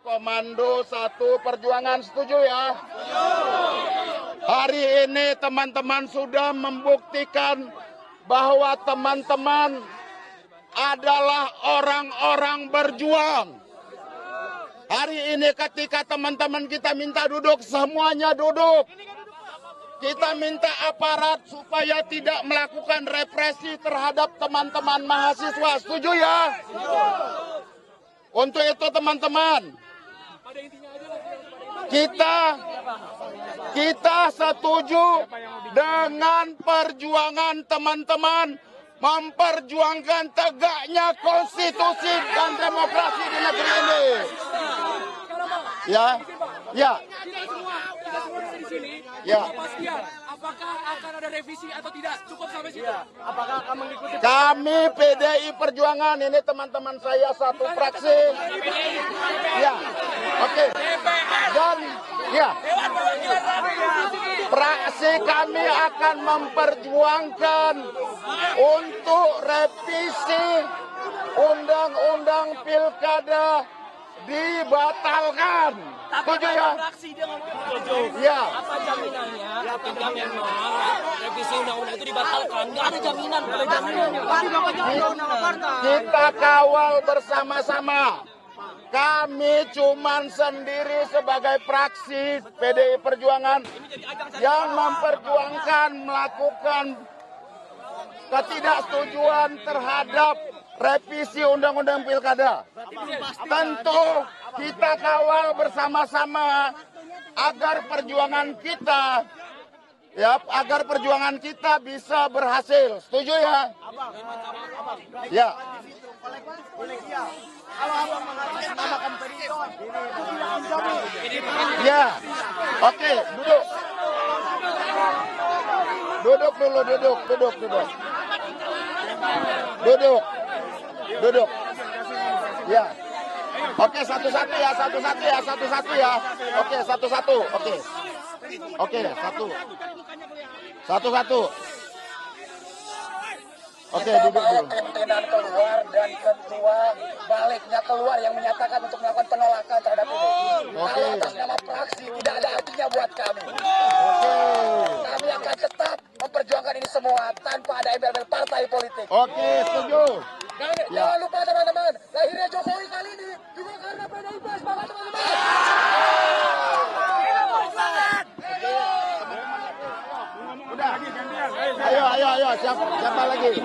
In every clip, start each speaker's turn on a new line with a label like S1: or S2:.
S1: Komando 1 Perjuangan setuju ya? Hari ini teman-teman sudah membuktikan bahwa teman-teman adalah orang-orang berjuang. Hari ini ketika teman-teman kita minta duduk, semuanya duduk. Kita minta aparat supaya tidak melakukan represi terhadap teman-teman mahasiswa. Setuju ya? Untuk itu teman-teman, kita setuju dengan perjuangan teman-teman memperjuangkan tegaknya konstitusi dan demokrasi di negeri ini. Ya.
S2: Apakah akan ada revisi atau tidak? Cukup sampai situ.
S3: Apakah akan mengikuti?
S1: Kami PDI Perjuangan, ini teman-teman saya satu fraksi. Ya, oke. Dan ya, fraksi kami akan memperjuangkan untuk revisi Undang-Undang Pilkada dibatalkan. Setuju ya? Ya.
S3: Apa jaminannya ketika memang revisi undang-undang itu dibatalkan? Nggak ada jaminan.
S1: Kita kawal bersama-sama. Kami cuman sendiri sebagai fraksi PDI Perjuangan yang memperjuangkan melakukan ketidaksetujuan terhadap revisi Undang-Undang Pilkada. Tentu kita kawal bersama-sama agar perjuangan kita bisa berhasil. Setuju ya? Ya. Ya. Oke, duduk. Duduk dulu, duduk. Duduk. Ya. Oke, satu-satu ya. Oke, satu-satu. Oke, satu-satu. Oke, duduk dulu.
S4: Pimpinan keluar dan ketua baliknya keluar yang menyatakan untuk melakukan penolakan terhadap ini. Kalau atas nama fraksi tidak ada artinya buat kami. Kami akan tetap memperjuangkan ini semua tanpa ada embel-embel partai politik.
S1: Oke, setuju.
S4: Dan jangan lupa teman-teman, lahirnya Jokowi kali ini juga karena PDIP. Semangat teman-teman.
S1: Udah. Ayo. Siapa lagi?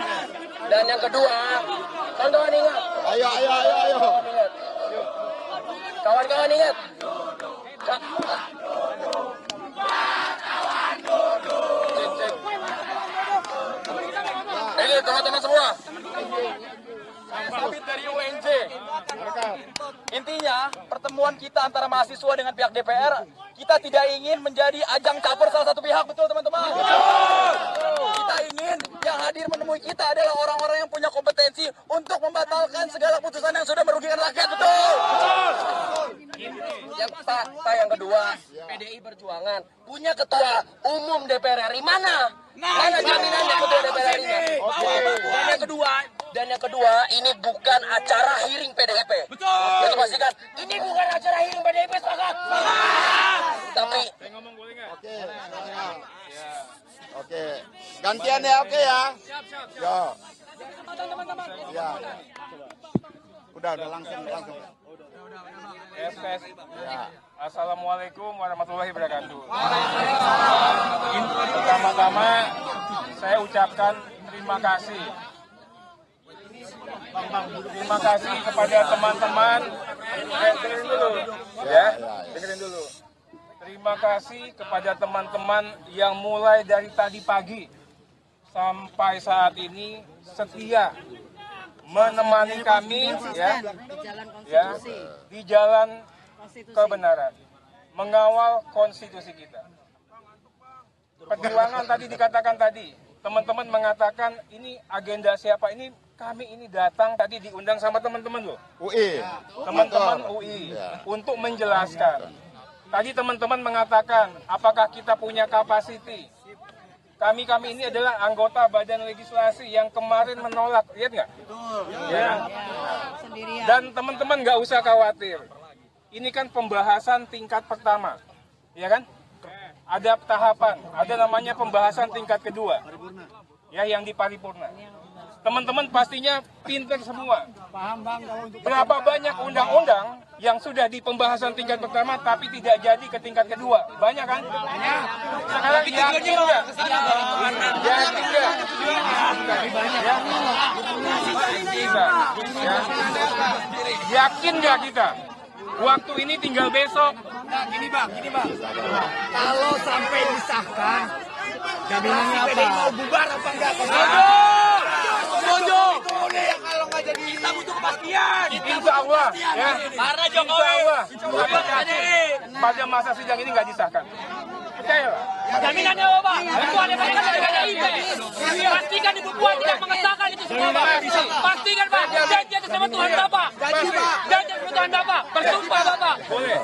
S4: Dan yang kedua, kawan-kawan ingat.
S1: Ayo.
S4: Kawan-kawan ingat. Ini teman-teman semua.
S3: Sabit dari UNJ. Intinya pertemuan kita antara mahasiswa dengan pihak DPR, kita tidak ingin menjadi ajang caper salah satu pihak, betul teman-teman? Kita ingin yang hadir menemui kita adalah orang-orang yang punya kompetensi untuk membatalkan segala putusan yang sudah merugikan rakyat, betul?
S4: Yang fakta yang kedua, PDI Perjuangan punya ketua umum DPR RI mana? Mana jaminannya ketua DPR RI-nya? Dan yang kedua, ini bukan acara hearing PDIP. Betul. Kita pastikan, ini bukan acara hearing PDIP, sepakat? Tapi
S1: Oke. Gantian ya, oke ya. Yo. Ya. Udah langsung.
S5: Tes. Ya. Assalamualaikum warahmatullahi wabarakatuh. Pertama-tama saya ucapkan terima kasih. Terima kasih kepada teman-teman. Dengerin dulu. Ya. Dengerin dulu. Terima kasih kepada teman-teman yang mulai dari tadi pagi sampai saat ini setia menemani kami di jalan kebenaran, mengawal konstitusi kita. Perjuangan tadi dikatakan tadi, teman-teman mengatakan ini agenda siapa, ini kami ini datang tadi diundang sama teman-teman loh.
S1: UI.
S5: Teman-teman UI untuk menjelaskan. Tadi teman-teman mengatakan apakah kita punya kapasiti. Kami ini adalah anggota badan legislasi yang kemarin menolak, lihat nggak? Ya. Dan teman-teman nggak usah khawatir. ini kan pembahasan tingkat pertama, ya kan? Ada tahapan, ada namanya pembahasan tingkat kedua, ya yang di paripurna. Teman-teman pastinya pinter semua. Berapa banyak undang-undang yang sudah di pembahasan tingkat pertama tapi tidak jadi ke tingkat kedua? Banyak kan? Sekarang yakin nggak? Yakin nggak? Ya. Yakin nggak kita? Waktu ini tinggal besok.
S4: Gini bang. Kalau sampai disahkan, jaminannya apa? Mau bubar apa enggak?
S3: Setuju.
S4: Kalau nggak jadi
S3: Kita butuh kepastian.
S5: Insya Allah, ya.
S3: Karena
S5: Insya
S3: Jokowi.
S5: Allah, kami yakin pada masa sidang ini nggak disahkan. Percayalah.
S3: Jaminannya apa, Pak? Ketua DPR dari PDIP. Pastikan Ibu Puan tidak mengesahkan itu semua, Pak. Pastikan, Pak. Janji atas nama Tuhan Bapak. Janji atas nama Tuhan Bapak. Bersumpah, Bapak.
S5: Boleh.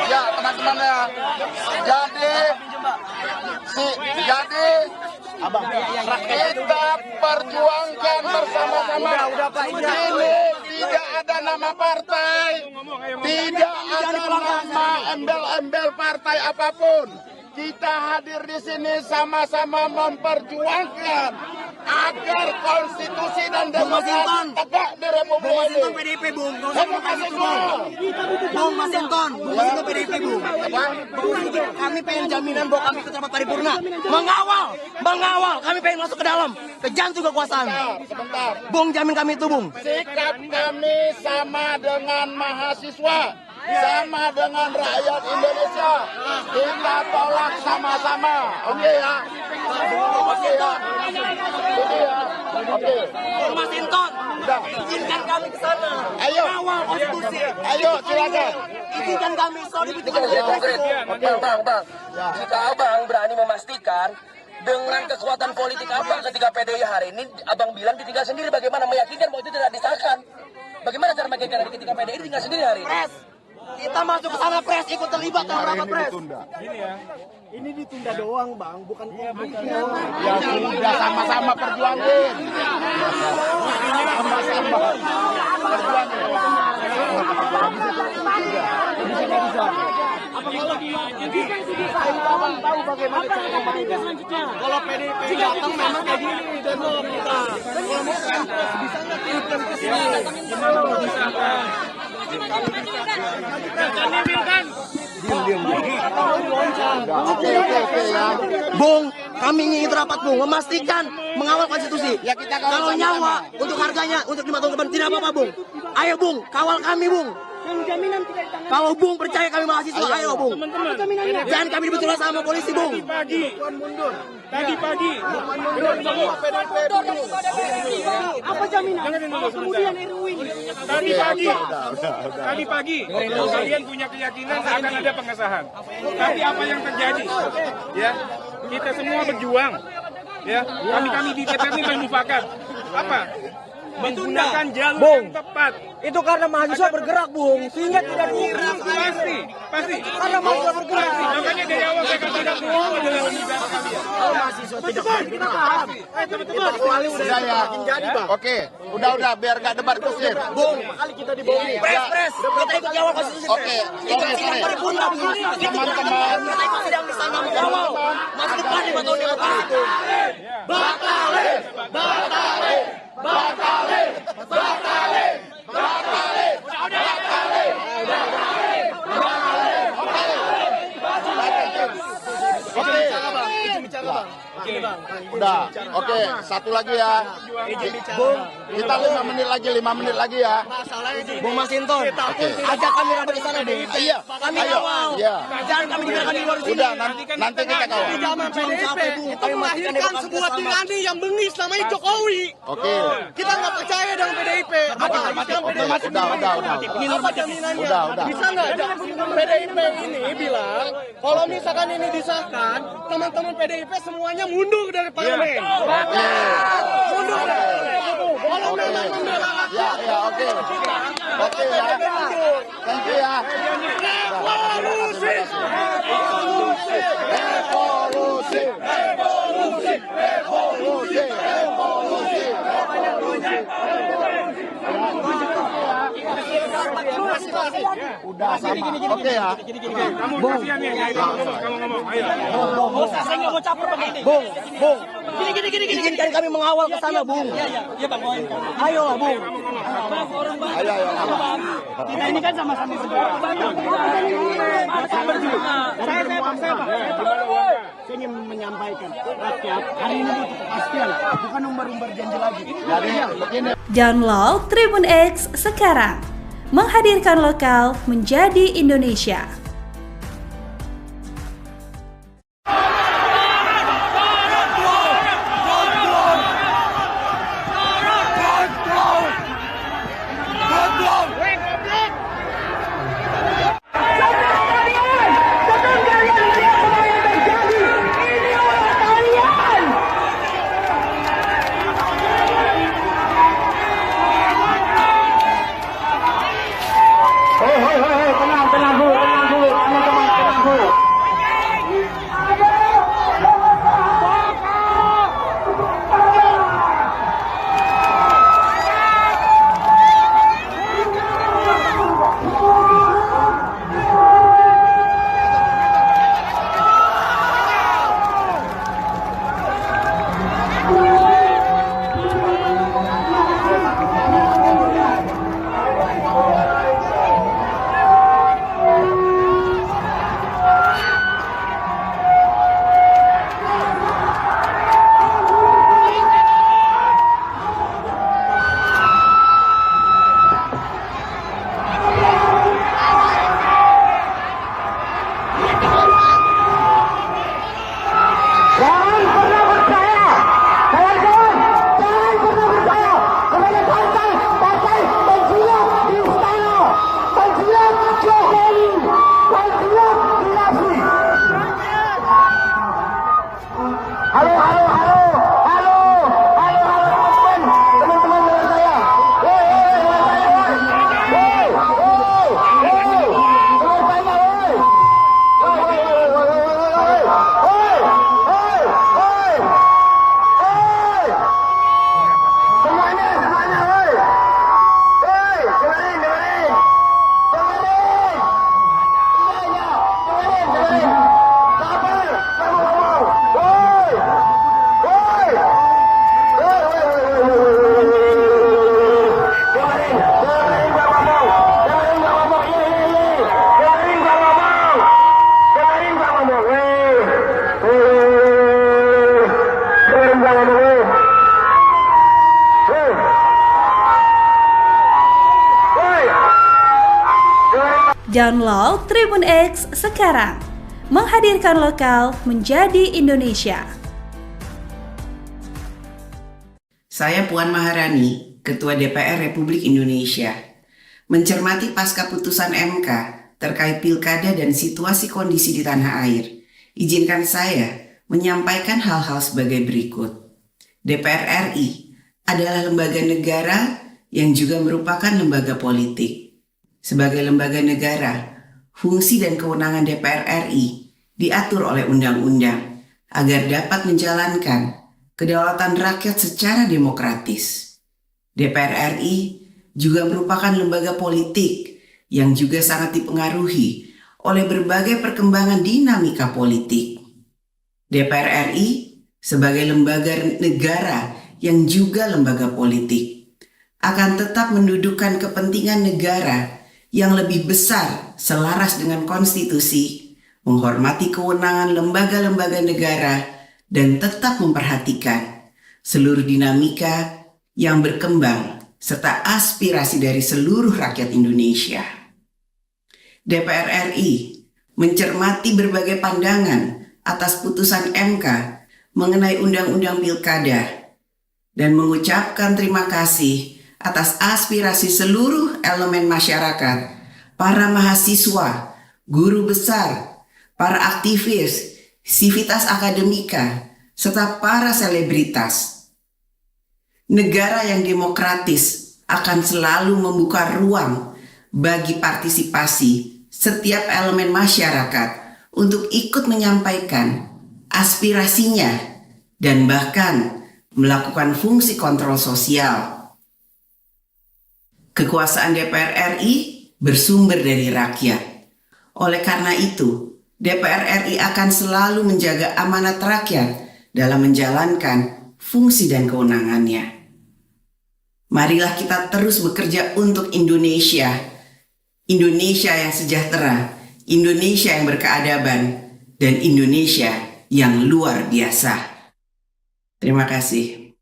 S1: Ya teman-teman ya. Jadi kita perjuangkan bersama-sama. Ini tidak ada nama partai, tidak ada nama embel-embel partai apapun. Kita hadir di sini sama-sama memperjuangkan agar konstitusi dan demokrasi tegak di Republik ini.
S4: PDIP, Bung.
S1: Terima kasih semua.
S4: Bung Masinton, Bung PDIP, Bung. Kami pengen jaminan bahwa kami ikut rapat paripurna. Mengawal. Kami pengen masuk ke dalam, ke jantung kekuasaan.
S1: Sebentar.
S4: Bung, jamin kami itu, Bung.
S1: Sikap kami sama dengan mahasiswa, sama dengan rakyat Indonesia. Kita tolak sama-sama. Oke ya? Oke ya? Oke ya? Oke.
S4: Bung Masinton, izinkan kami ke sana.
S1: Ayo.
S4: Kawal konstitusi.
S1: Ayo silakan.
S4: Izinkan kami, sorry,
S3: Bang. Jika abang berani memastikan dengan kekuatan politik abang ketika PDI hari ini, abang bilang ditinggal sendiri, bagaimana meyakinkan bahwa itu tidak disahkan? Bagaimana cara meyakinkan ketika PDI tinggal sendiri hari ini?
S4: Pres, kita masuk ke sana, Pres, ikut terlibat dalam rapat, Pres.
S6: Ini ditunda doang, Bang, bukan
S1: Ya sudah sama-sama perjuangin. Sama-sama perjuangin.
S6: Abang tahu bagaimana cara komunikasi selanjutnya. Kalau PDIP datang memang kayak gini dan kita. Kalau mau bisa nggak kirimkan ke sini?
S5: Gimana mau disahkan?
S1: Oke ya.
S4: Bung, kami ingin rapat, Bung, memastikan mengawal konstitusi.
S1: Ya, kita kawal
S4: Kalau
S1: sama-sama.
S4: nyawa untuk harganya untuk 5 tahun ke depan tidak apa-apa, Bung. Ayo, Bung, kawal kami, Bung. Kalau Bung percaya kami mahasiswa, ayo, Bung. Jangan kami dibetul sama polisi, Bung.
S5: Tadi pagi.
S6: Apa jaminan? Kalau kemudian RUU ini
S5: Tadi pagi, kalian punya keyakinan akan ada pengesahan. Tapi apa yang terjadi? Ya, kita semua berjuang. Ya, kami di DPR ini bermufakat. Apa? Menggunakan jalur yang tepat.
S6: itu karena mahasiswa bergerak, Bung, sehingga tidak diiringi.
S5: Pasti.
S6: Karena mahasiswa bergerak.
S5: Makanya dari awal saya katakan semua adalah pembicaraan kalian.
S6: Betul, kita paham. Teman-teman, kecuali udah
S1: Sudah ya.
S6: jadi, Bang.
S1: Oke, udah biar gak debat kusir.
S6: Bung, kali kita dibohongi.
S4: Pres, kita ikut kawal konstitusi.
S1: Oke, sorry. Teman-teman.
S4: Kita ikut sidang di sana mengawal. Masa depan 5 tahun yang akan itu.
S1: Udah, oke, satu lagi ya. Bung, kita 5 menit lagi ya.
S4: Bung Masinton, ajak kami rapat di sana, Bung.
S1: Iya,
S4: Kami
S1: ayo.
S4: kawal.
S1: Iya.
S4: Jangan kami dibiarkan di luar sini.
S1: Udah, nanti kita kawal.
S4: Zaman PDIP, kita melahirkan sebuah tirani
S6: yang bengis namanya Jokowi.
S1: Oke.
S6: Kita nggak percaya dengan PDIP.
S1: Udah.
S6: Apa jaminannya?
S1: Udah.
S6: Bisa nggak PDIP ini bilang kalau misalkan ini disahkan, teman-teman PDIP semuanya mundur dari parlemen. Mundur dari parlemen. Kalau memang membela
S1: Ya, oke. Oke ya. Thank you ya. Revolusi. Udah sama. Oke ya.
S5: Kamu kasihan nih, kamu ngomong. Ayo.
S6: Saya nggak mau caper begini. Bung. Gini. Izinkan kami mengawal ke sana, Bung. Iya, Bang. Ayo, Bung.
S1: Ayo.
S6: Kita ini kan sama-sama saya ingin menyampaikan rakyat hari ini butuh kepastian, bukan umbar-umbar janji lagi.
S1: Jadi begini.
S7: Download Tribun X sekarang. Menghadirkan lokal menjadi Indonesia. Download Tribun X sekarang. Menghadirkan lokal menjadi Indonesia.
S8: Saya Puan Maharani, Ketua DPR Republik Indonesia. Mencermati pasca putusan MK terkait pilkada dan situasi kondisi di tanah air, izinkan saya menyampaikan hal-hal sebagai berikut. DPR RI adalah lembaga negara yang juga merupakan lembaga politik. Sebagai lembaga negara, fungsi dan kewenangan DPR RI diatur oleh undang-undang agar dapat menjalankan kedaulatan rakyat secara demokratis. DPR RI juga merupakan lembaga politik yang juga sangat dipengaruhi oleh berbagai perkembangan dinamika politik. DPR RI sebagai lembaga negara yang juga lembaga politik akan tetap mendudukkan kepentingan negara yang lebih besar selaras dengan konstitusi, menghormati kewenangan lembaga-lembaga negara, dan tetap memperhatikan seluruh dinamika yang berkembang serta aspirasi dari seluruh rakyat Indonesia. DPR RI mencermati berbagai pandangan atas putusan MK mengenai Undang-Undang Pilkada dan mengucapkan terima kasih atas aspirasi seluruh elemen masyarakat, para mahasiswa, guru besar, para aktivis, sivitas akademika, serta para selebritas. Negara yang demokratis akan selalu membuka ruang bagi partisipasi setiap elemen masyarakat untuk ikut menyampaikan aspirasinya dan bahkan melakukan fungsi kontrol sosial. Kekuasaan DPR RI bersumber dari rakyat. Oleh karena itu, DPR RI akan selalu menjaga amanat rakyat dalam menjalankan fungsi dan kewenangannya. Marilah kita terus bekerja untuk Indonesia. Indonesia yang sejahtera, Indonesia yang berkeadaban, dan Indonesia yang luar biasa. Terima kasih.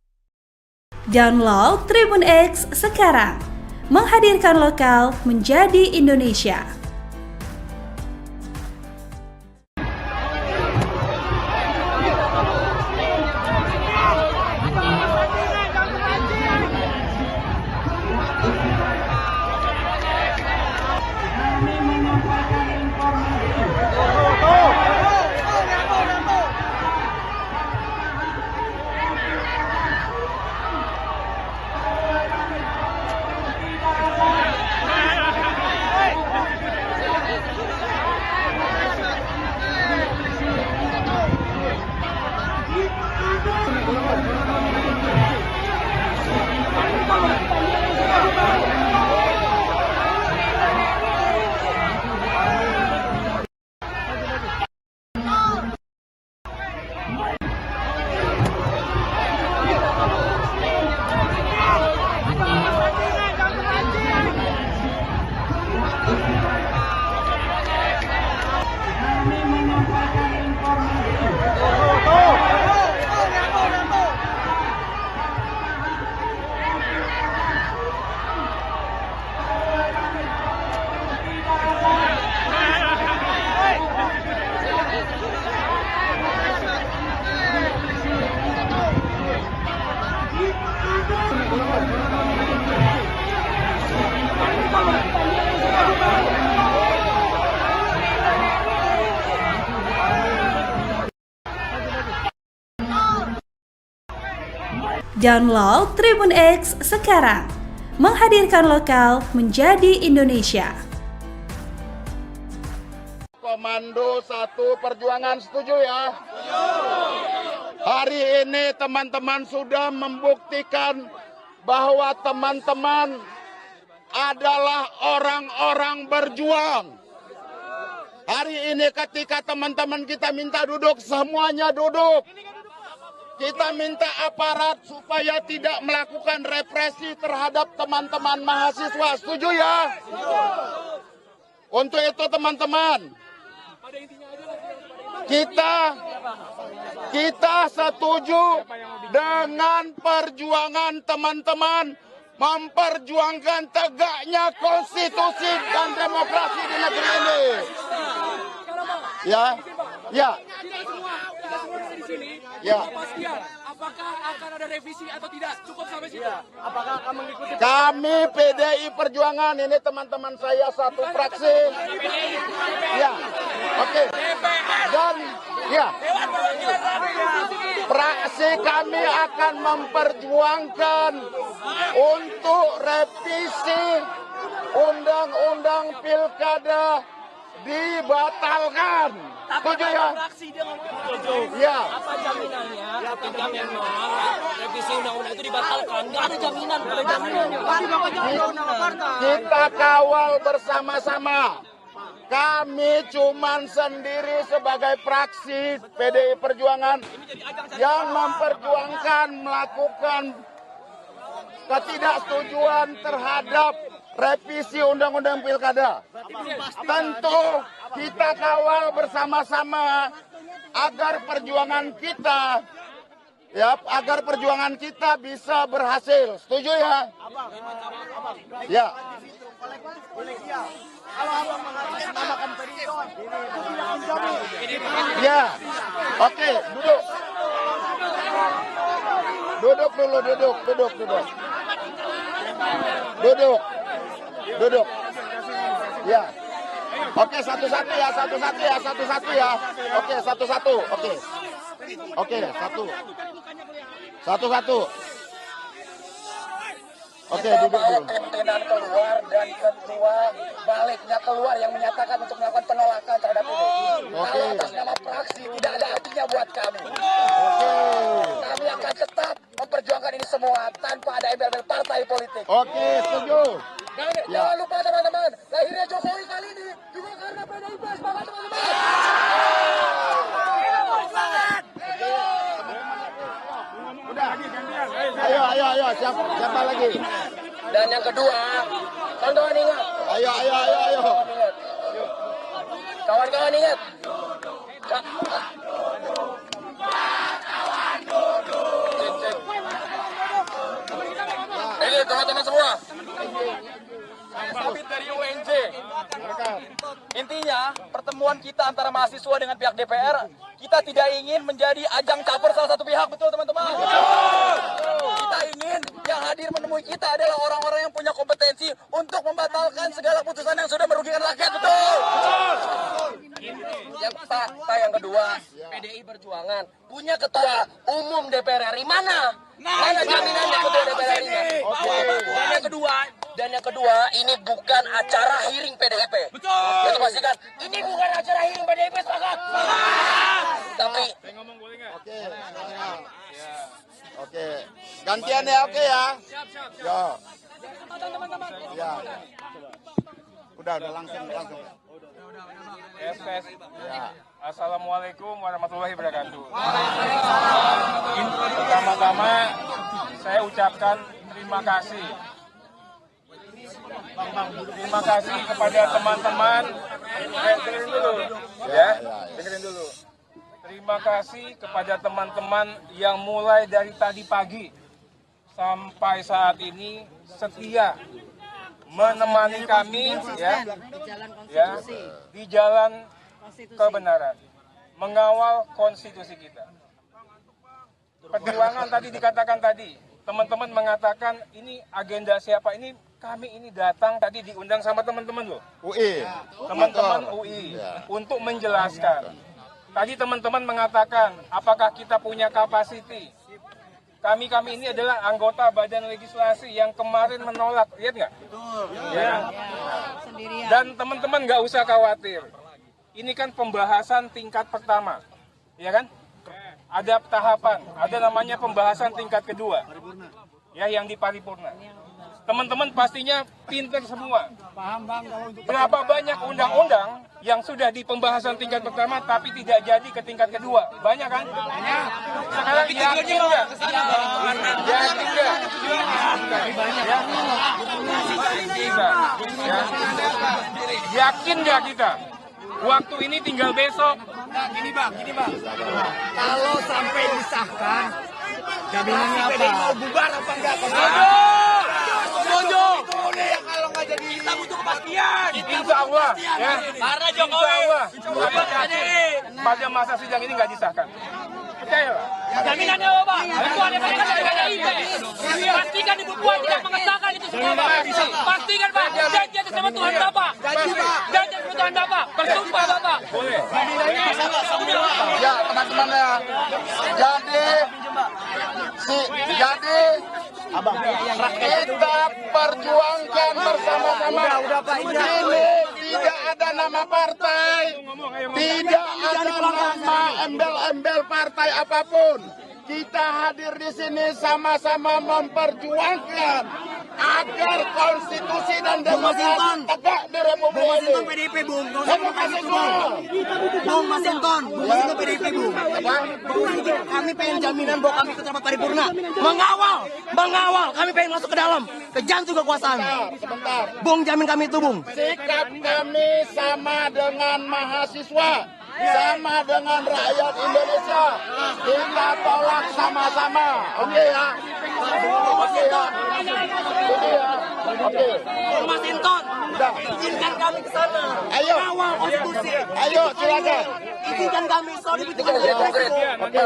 S7: Download Tribun X sekarang. Menghadirkan lokal menjadi Indonesia. Download Tribun X sekarang. Menghadirkan lokal menjadi Indonesia.
S1: Komando 1 Perjuangan setuju ya? Hari ini teman-teman sudah membuktikan bahwa teman-teman adalah orang-orang berjuang. Hari ini ketika teman-teman kita minta duduk, semuanya duduk. Kita minta aparat supaya tidak melakukan represi terhadap teman-teman mahasiswa. Setuju ya? Untuk itu teman-teman, kita setuju dengan perjuangan teman-teman memperjuangkan tegaknya konstitusi dan demokrasi di negeri ini. Ya, ya.
S2: Kita semua di sini.
S1: Ya.
S2: Kepastian, apakah akan ada revisi atau tidak? Cukup sampai situ.
S6: Apakah akan mengikuti?
S1: Kami PDI Perjuangan, ini teman-teman saya satu fraksi. Ya, oke. Dan ya, fraksi kami akan memperjuangkan untuk revisi Undang-Undang Pilkada dibatalkan. Setuju ya? Ya.
S9: Apa jaminannya ketika memang revisi undang-undang itu dibatalkan? Nggak ada jaminan.
S1: Kita kawal bersama-sama. Kami cuman sendiri sebagai fraksi PDI Perjuangan yang memperjuangkan melakukan ketidaksetujuan terhadap revisi Undang-Undang Pilkada. Tentu kita kawal bersama-sama agar perjuangan kita bisa berhasil. Setuju ya? Ya. Ya. Oke, duduk. Duduk dulu, duduk. Duduk. Ya. Oke, satu-satu ya. Oke, satu-satu. Oke, satu-satu. Oke, duduk dulu.
S4: Pimpinan keluar dan ketua baliknya keluar yang menyatakan untuk melakukan penolakan terhadap ini.
S1: Oke.
S4: Kalau atas nama fraksi tidak ada artinya buat kami.
S1: Oke.
S4: Kami akan tetap memperjuangkan ini semua tanpa ada embel-embel partai politik.
S1: Oke, setuju.
S4: Jangan lupa teman-teman, lahir
S1: Ayo, siapa lagi?
S4: Dan yang kedua, kawan-kawan ingat.
S1: Ayo.
S4: Kawan-kawan ingat. Ini teman-teman semua. Sabit dari UNJ. Intinya, pertemuan kita antara mahasiswa dengan pihak DPR, kita tidak ingin menjadi ajang caper salah satu pihak, betul teman-teman? Kita ingin yang hadir menemui kita adalah orang-orang yang punya kompetensi untuk membatalkan segala putusan yang sudah merugikan rakyat, betul? Yang kedua, PDI Perjuangan punya ketua umum DPR RI mana? Mana jaminannya ketua DPR RI? Dan yang kedua, ini bukan acara hearing PDIP. Betul. Kita pastikan, ini bukan acara hearing PDIP, sepakat? Tapi,
S1: Oke. Gantian ya, oke ya. Yo. Ya. Udah langsung.
S5: Tes.
S1: Ya.
S5: Assalamualaikum warahmatullahi wabarakatuh. Pertama-tama saya ucapkan terima kasih. Terima kasih kepada teman-teman. Dengerin dulu, ya. Dengerin dulu. Terima kasih kepada teman-teman yang mulai dari tadi pagi sampai saat ini setia menemani kami di jalan kebenaran, mengawal konstitusi kita. Perjuangan tadi dikatakan tadi, teman-teman mengatakan ini agenda siapa? Ini kami ini datang tadi diundang sama teman-teman loh.
S1: UI.
S5: Teman-teman UI untuk menjelaskan. Tadi teman-teman mengatakan apakah kita punya kapasiti. Kami ini adalah anggota badan legislasi yang kemarin menolak, lihat nggak? Ya. Dan teman-teman nggak usah khawatir. Ini kan pembahasan tingkat pertama, ya kan? Ada tahapan, ada namanya pembahasan tingkat kedua, ya yang di paripurna. Teman-teman pastinya pinter semua. Berapa banyak undang-undang yang sudah di pembahasan tingkat pertama tapi tidak jadi ke tingkat kedua? Banyak kan? Banyak. Sekarang yakin nggak? Yakin nggak? Yakin nggak kita? Waktu ini tinggal besok.
S6: Gini bang. Kalau sampai disahkan, jaminannya apa? Mau bubar apa enggak? Setuju. Kalau nggak jadi, kita butuh kepastian.
S5: Insya Allah, ya.
S6: Karena
S5: Jokowi. Pada masa sidang ini nggak disahkan. Percaya lah.
S9: Jaminannya apa, Pak? Ketua DPR kan dari PDIP. Pastikan Ibu Puan tidak mengesahkan itu semua, Pak. Pastikan, Pak. Janji atas nama Tuhan Bapak. Janji atas nama Tuhan Bapak. Bersumpah, Bapak.
S5: Boleh.
S1: Ya, teman-teman ya. Jadi kita perjuangkan bersama-sama. Ini tidak ada nama partai, tidak ada nama embel-embel partai apapun. Kita hadir di sini sama-sama memperjuangkan agar konstitusi dan demokrasi tegak di Republik ini.
S6: PDIP, Bung.
S1: Bung
S6: Masinton PDIP, Bung. Kami pengen jaminan bahwa kami ikut rapat paripurna. Mengawal. Kami pengen masuk ke dalam, ke jantung kekuasaan.
S1: Sebentar.
S6: Bung, jamin kami itu, Bung.
S1: Sikap kami sama dengan mahasiswa, sama dengan rakyat Indonesia. Kita tolak sama-sama. Oke ya? Oke ya? Oke.
S6: Mas Inton, izinkan kami ke sana.
S1: Ayo.
S6: Mengawal konstitusi.
S1: Ayo, silakan.
S6: Izinkan kami soal itu.
S4: konkret.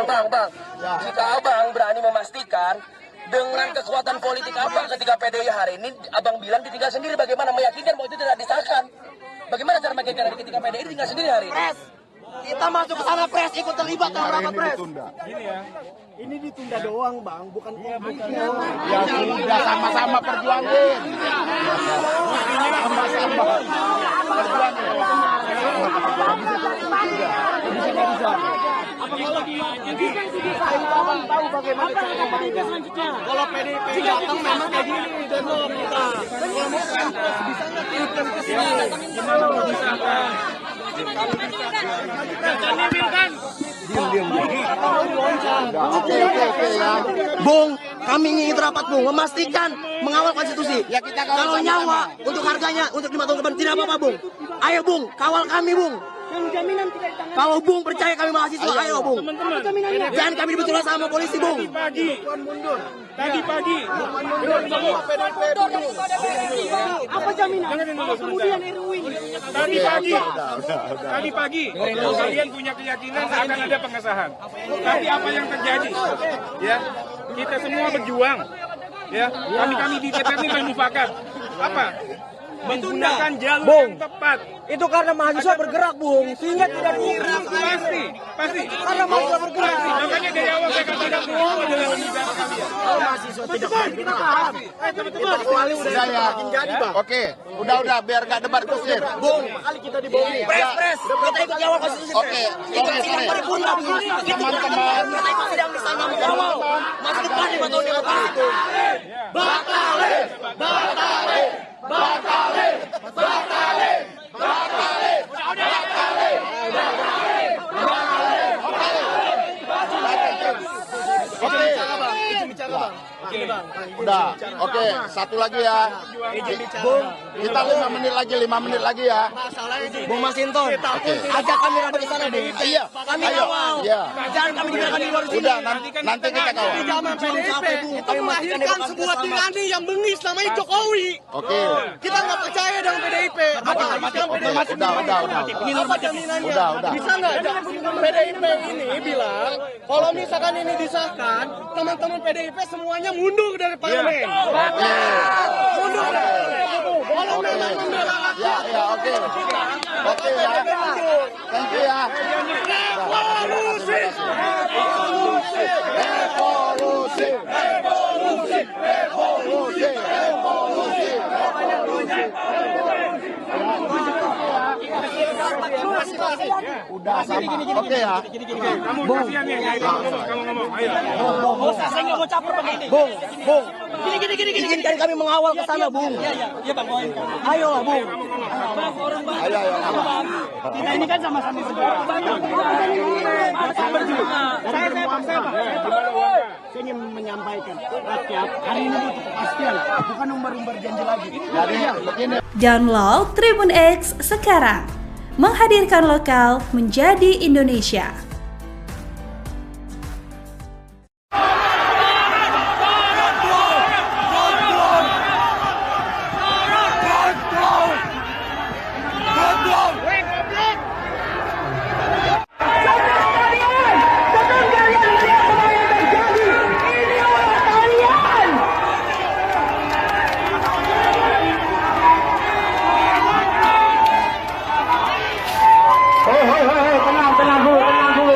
S4: Bang. Jika abang berani memastikan dengan kekuatan politik abang ketika PDI hari ini, abang bilang ditinggal sendiri, bagaimana meyakinkan bahwa itu tidak disahkan? Bagaimana cara meyakinkan ketika PDI ditinggal sendiri hari ini?
S6: Kita masuk ke sana, pres, ikut terlibat dalam rapat pres.
S5: Gini ya.
S6: Ini ditunda doang, Bang, bukan konflik.
S1: Ya sudah sama-sama perjuangin. Sama-sama perjuangin.
S6: Abang tahu bagaimana cara ngomongnya. Kalau PDIP datang memang kayak gini dan kita. Kalau mau bisa nggak ikut ke sini? Gimana mau disahkan?
S1: Oke ya.
S6: Bung, kami ingin rapat Bung, memastikan mengawal konstitusi.
S1: Ya kita
S6: Kalau nyawa untuk harganya untuk 5 tahun ke depan tidak apa-apa Bung. Ayo Bung, kawal kami Bung. Kalau Bung percaya kami mahasiswa, ayo Bung. Jangan kami dibetul sama polisi Bung.
S5: Tadi pagi.
S9: Apa jaminan? Kemudian RUU ini.
S5: Tadi pagi, kalian punya keyakinan akan ada pengesahan. Tapi apa yang terjadi? Ya, kita semua berjuang. Ya, kami di DPR ini bermufakat. Apa? Menggunakan jalur yang tepat.
S6: Itu karena mahasiswa bergerak Bung, sehingga tidak diikat.
S5: Pasti.
S6: Karena mahasiswa bergerak.
S5: Makanya dari awal saya katakan semua adalah pembicaraan kalian.
S6: Mahasiswa tidak kita paham.
S1: Sudah ya. Oke, udah biar gak debat kusir.
S6: Bung, kali kita dibohongi. Pres. Kita ikut kawal konstitusi.
S1: Oke, sore. Teman-teman.
S6: Kita ikut sidang di sana mengawal. Masa depan 5 tahun dengan itu.
S1: Udah, oke, satu lagi ya. Bung, kita 5 menit lagi ya.
S6: Bung Masinton, ajak kami rapat di sana Bung.
S1: Iya,
S6: Kami
S1: ayo.
S6: kawal.
S1: Iya.
S6: Jangan kami dibiarkan di luar sini.
S1: Udah, nanti kita kawal.
S6: Zaman belum sampai Bung. Kami melahirkan sebuah tirani yang bengis namanya Jokowi.
S1: Oke.
S6: Kita nggak percaya dengan PDIP. Apa jaminannya?
S1: Udah.
S6: Bisa nggak PDIP ini bilang kalau misalkan ini disahkan, teman-teman PDIP semuanya mundur dari parlemen. Mundur dari kalau memang membela rakyat.
S1: Ya, oke. Oke ya. Thank you ya. Udah sama. Oke ya.
S5: Kamu kasihan ya, kamu ngomong. Ayo.
S6: Saya nggak mau caper begini. Bung. Gini. Izinkan kami mengawal ke sana, Bung. Iya, Bang. Ayo lah, Bung.
S1: Ayo.
S6: Kita ini kan sama-sama berjuang. Saya ingin menyampaikan rakyat hari ini butuh kepastian, bukan umbar-umbar janji lagi.
S1: Jadi begini.
S7: Download Tribun X sekarang. Menghadirkan lokal menjadi Indonesia.
S6: Tenang, Bu.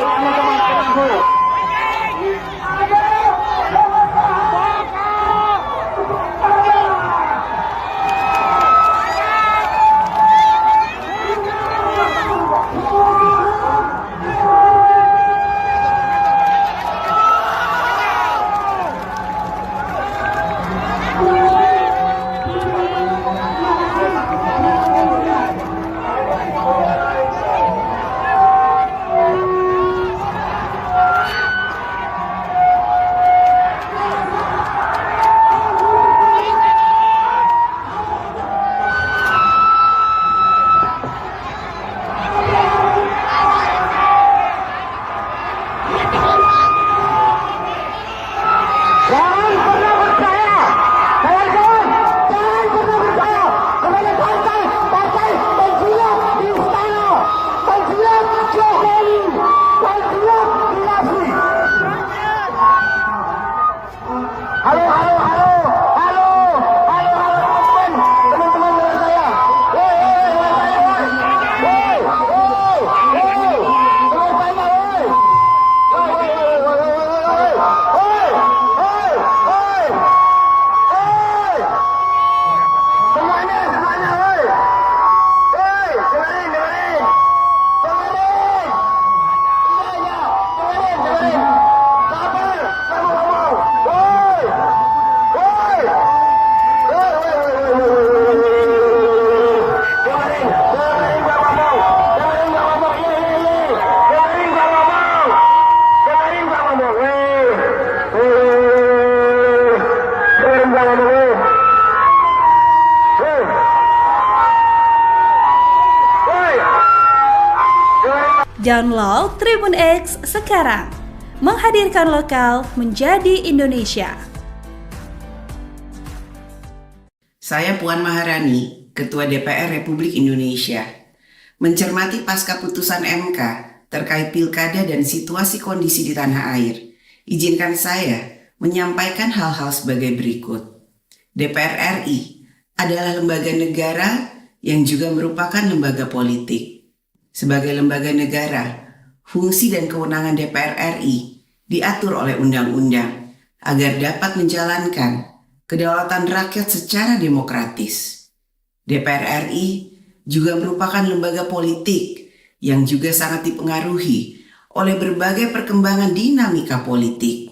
S7: Download Tribun X sekarang. Menghadirkan lokal menjadi Indonesia.
S8: Saya Puan Maharani, Ketua DPR Republik Indonesia. Mencermati pasca putusan MK terkait pilkada dan situasi kondisi di tanah air, izinkan saya menyampaikan hal-hal sebagai berikut. DPR RI adalah lembaga negara yang juga merupakan lembaga politik. Sebagai lembaga negara, fungsi dan kewenangan DPR RI diatur oleh undang-undang agar dapat menjalankan kedaulatan rakyat secara demokratis. DPR RI juga merupakan lembaga politik yang juga sangat dipengaruhi oleh berbagai perkembangan dinamika politik.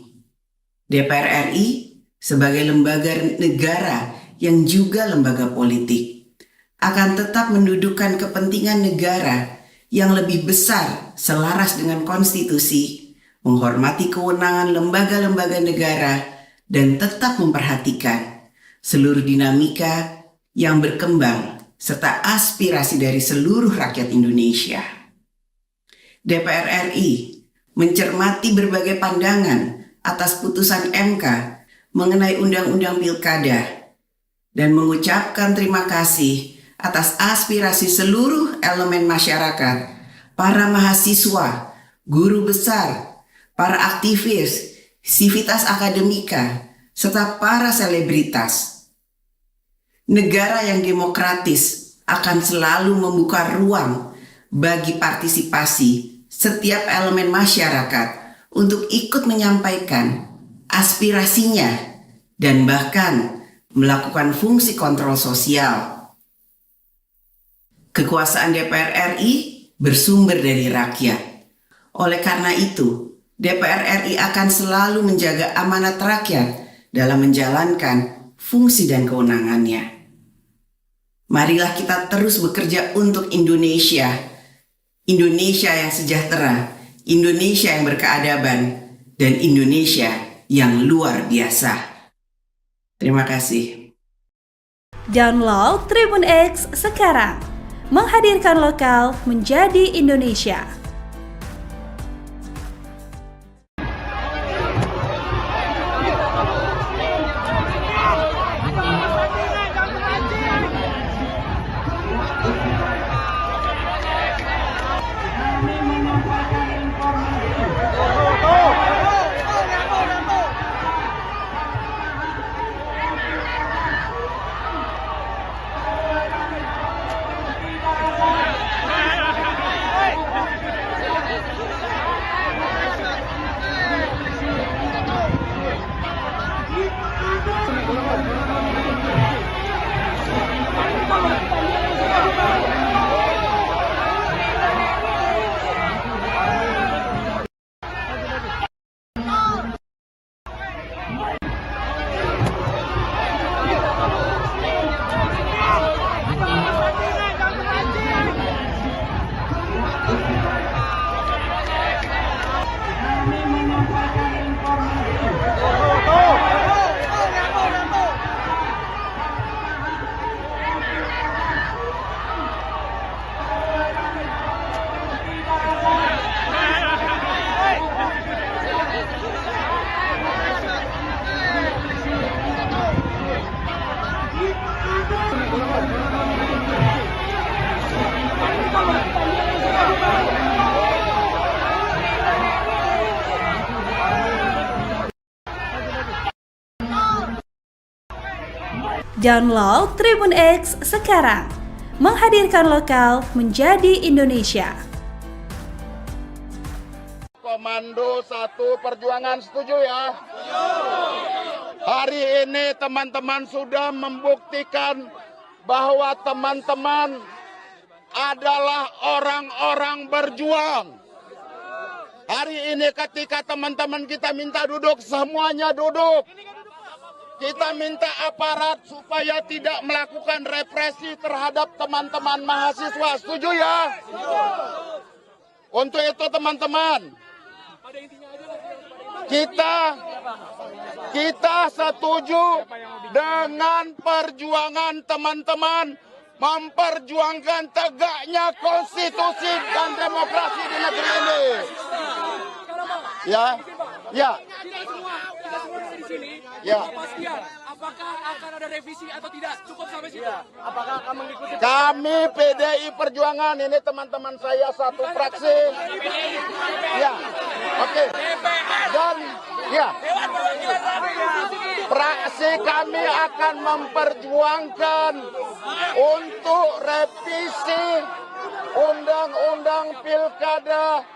S8: DPR RI sebagai lembaga negara yang juga lembaga politik akan tetap mendudukkan kepentingan negara yang lebih besar selaras dengan konstitusi, menghormati kewenangan lembaga-lembaga negara, dan tetap memperhatikan seluruh dinamika yang berkembang serta aspirasi dari seluruh rakyat Indonesia. DPR RI mencermati berbagai pandangan atas putusan MK mengenai Undang-Undang Pilkada dan mengucapkan terima kasih atas aspirasi seluruh elemen masyarakat, para mahasiswa, guru besar, para aktivis, sivitas akademika, serta para selebritas. Negara yang demokratis akan selalu membuka ruang bagi partisipasi setiap elemen masyarakat untuk ikut menyampaikan aspirasinya dan bahkan melakukan fungsi kontrol sosial. Kekuasaan DPR RI bersumber dari rakyat. Oleh karena itu, DPR RI akan selalu menjaga amanat rakyat dalam menjalankan fungsi dan kewenangannya. Marilah kita terus bekerja untuk Indonesia. Indonesia yang sejahtera, Indonesia yang berkeadaban, dan Indonesia yang luar biasa. Terima kasih.
S7: Download Tribun X sekarang. Menghadirkan lokal menjadi Indonesia. Download Tribun X sekarang. Menghadirkan lokal menjadi Indonesia.
S1: Komando 1 Perjuangan setuju ya? Hari ini teman-teman sudah membuktikan bahwa teman-teman adalah orang-orang berjuang. Hari ini ketika teman-teman kita minta duduk, semuanya duduk. Kita minta aparat supaya tidak melakukan represi terhadap teman-teman mahasiswa. Setuju ya? Untuk itu teman-teman, kita setuju dengan perjuangan teman-teman memperjuangkan tegaknya konstitusi dan demokrasi di negeri ini. Ya, ya, ya.
S2: Kepastian, apakah akan ada revisi atau tidak? Cukup sampai situ.
S6: Apakah akan mengikuti
S1: Kami PDI Perjuangan, ini teman-teman saya satu fraksi. Ya, oke. Dan ya, fraksi kami akan memperjuangkan untuk revisi undang-undang pilkada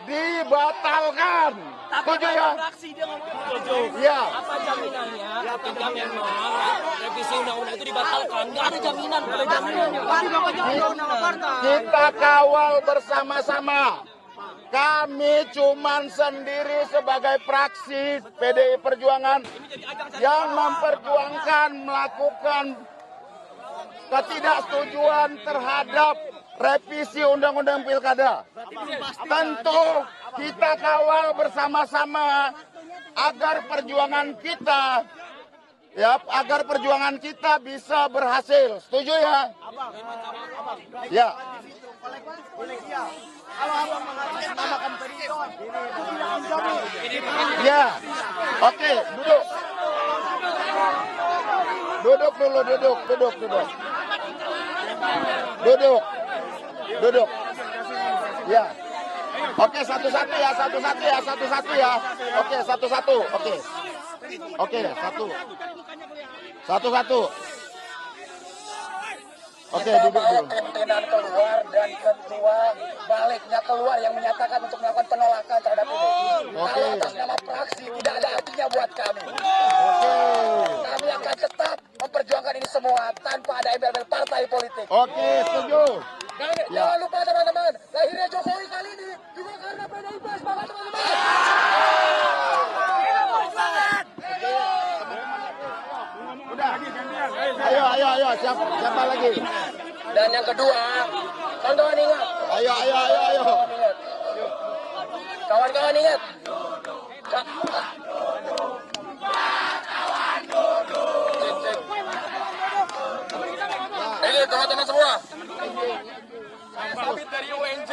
S1: dibatalkan. Setuju ya? Ya.
S9: Apa jaminannya ketika memang revisi undang-undang itu dibatalkan? Nggak ada jaminan.
S1: Kita kawal bersama-sama. Kami cuman sendiri sebagai fraksi PDI Perjuangan yang memperjuangkan melakukan ketidaksetujuan terhadap revisi undang-undang pilkada. Tentu kita kawal bersama-sama agar perjuangan kita agar perjuangan kita bisa berhasil. Setuju ya? Ya. Ya. Oke, duduk. Duduk dulu, duduk. Duduk. Ya. Oke, satu-satu ya. Oke, satu-satu. Oke, satu-satu. Oke, duduk dulu.
S4: Pimpinan keluar dan ketua baliknya keluar yang menyatakan untuk melakukan penolakan terhadap ini. Kalau atas nama fraksi tidak ada artinya buat kami. Kami akan tetap memperjuangkan ini semua tanpa ada embel-embel partai politik.
S1: Oke, setuju.
S4: Dan jangan lupa teman-teman, lahirnya Jokowi kali ini juga karena PDIP. Semangat teman-teman.
S1: Udah. Ayo. Siapa lagi?
S4: Dan yang kedua, kawan-kawan ingat.
S1: Ayo.
S4: Kawan-kawan ingat. Ini teman-teman semua.
S3: Sabit dari UNJ.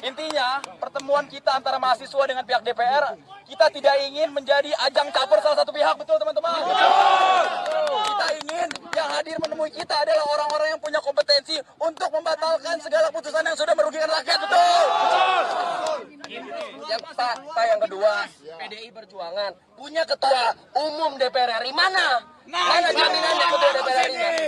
S3: Intinya, pertemuan kita antara mahasiswa dengan pihak DPR, kita tidak ingin menjadi ajang caper salah satu pihak, betul teman-teman? Kita ingin yang hadir menemui kita adalah orang-orang yang punya kompetensi untuk membatalkan segala putusan yang sudah merugikan rakyat, betul?
S4: Yang fakta yang kedua, PDI Perjuangan punya ketua umum DPR RI mana? Mana jaminannya ketua DPR RI?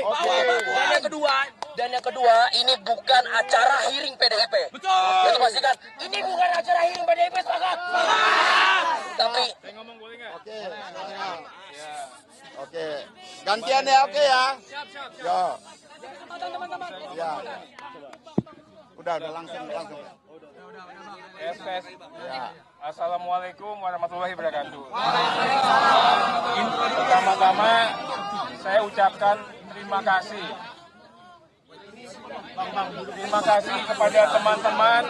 S4: Dan yang kedua, ini bukan acara hearing PDIP. Betul. Kita pastikan, ini bukan acara hearing PDIP, sepakat? Tapi
S1: Oke. Gantian ya, oke ya. Ya. Udah langsung.
S5: Tes. Assalamualaikum warahmatullahi wabarakatuh. Pertama-tama saya ucapkan terima kasih. Terima kasih kepada teman-teman.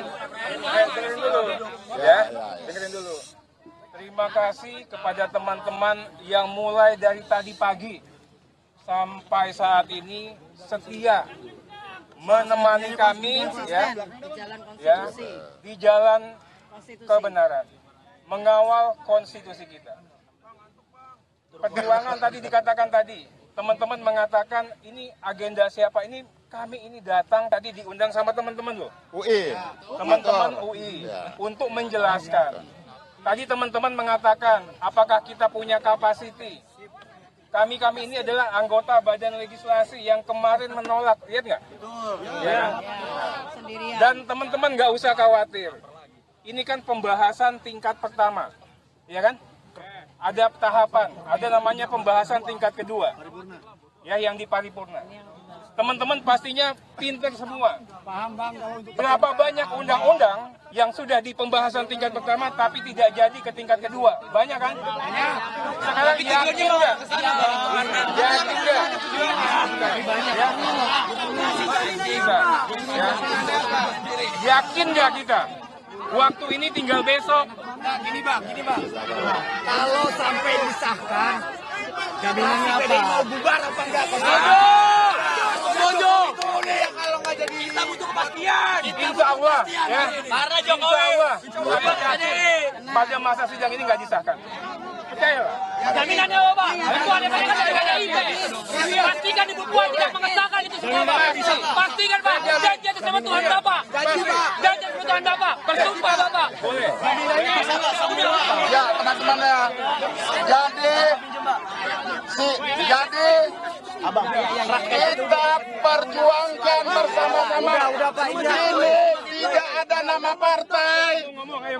S5: Dengerin dulu. Dengerin dulu. Terima kasih kepada teman-teman yang mulai dari tadi pagi sampai saat ini setia menemani kami di jalan kebenaran, mengawal konstitusi kita. Perjuangan tadi dikatakan tadi, teman-teman mengatakan ini agenda siapa? Ini kami ini datang tadi diundang sama teman-teman loh.
S1: UI.
S5: Teman-teman UI untuk menjelaskan. Tadi teman-teman mengatakan apakah kita punya kapasiti? Kami ini adalah anggota badan legislasi yang kemarin menolak, lihat nggak? Ya. Dan teman-teman nggak usah khawatir. Ini kan pembahasan tingkat pertama, ya kan? Ada tahapan, ada namanya pembahasan tingkat kedua, ya yang di paripurna. Teman-teman pastinya pinter semua. Berapa banyak undang-undang yang sudah di pembahasan tingkat pertama tapi tidak jadi ke tingkat kedua? Banyak kan? Banyak. Sekarang yakin nggak? Yakin nggak? Yakin nggak kita? Waktu ini tinggal besok.
S6: Gini bang. Kalau sampai disahkan, jaminannya apa? Mau bubar apa enggak?
S9: setuju. Kita butuh kepastian.
S5: Insya Allah, ya.
S9: Karena
S5: Insya
S9: Jokowi.
S5: Allah, pada masa sidang ini nggak disahkan. Percayalah.
S9: Jaminannya apa, Pak? Ketua DPR kan dari PDIP. Pastikan Ibu Puan tidak mengesahkan itu semua, Pak. Pastikan, Pak. Janji atas nama Tuhan Bapak. Janji atas nama Tuhan Bapak. Bersumpah, Bapak.
S5: Boleh.
S1: Ya teman-teman ya. Jadi kita perjuangkan bersama-sama. Ini tidak ada nama partai,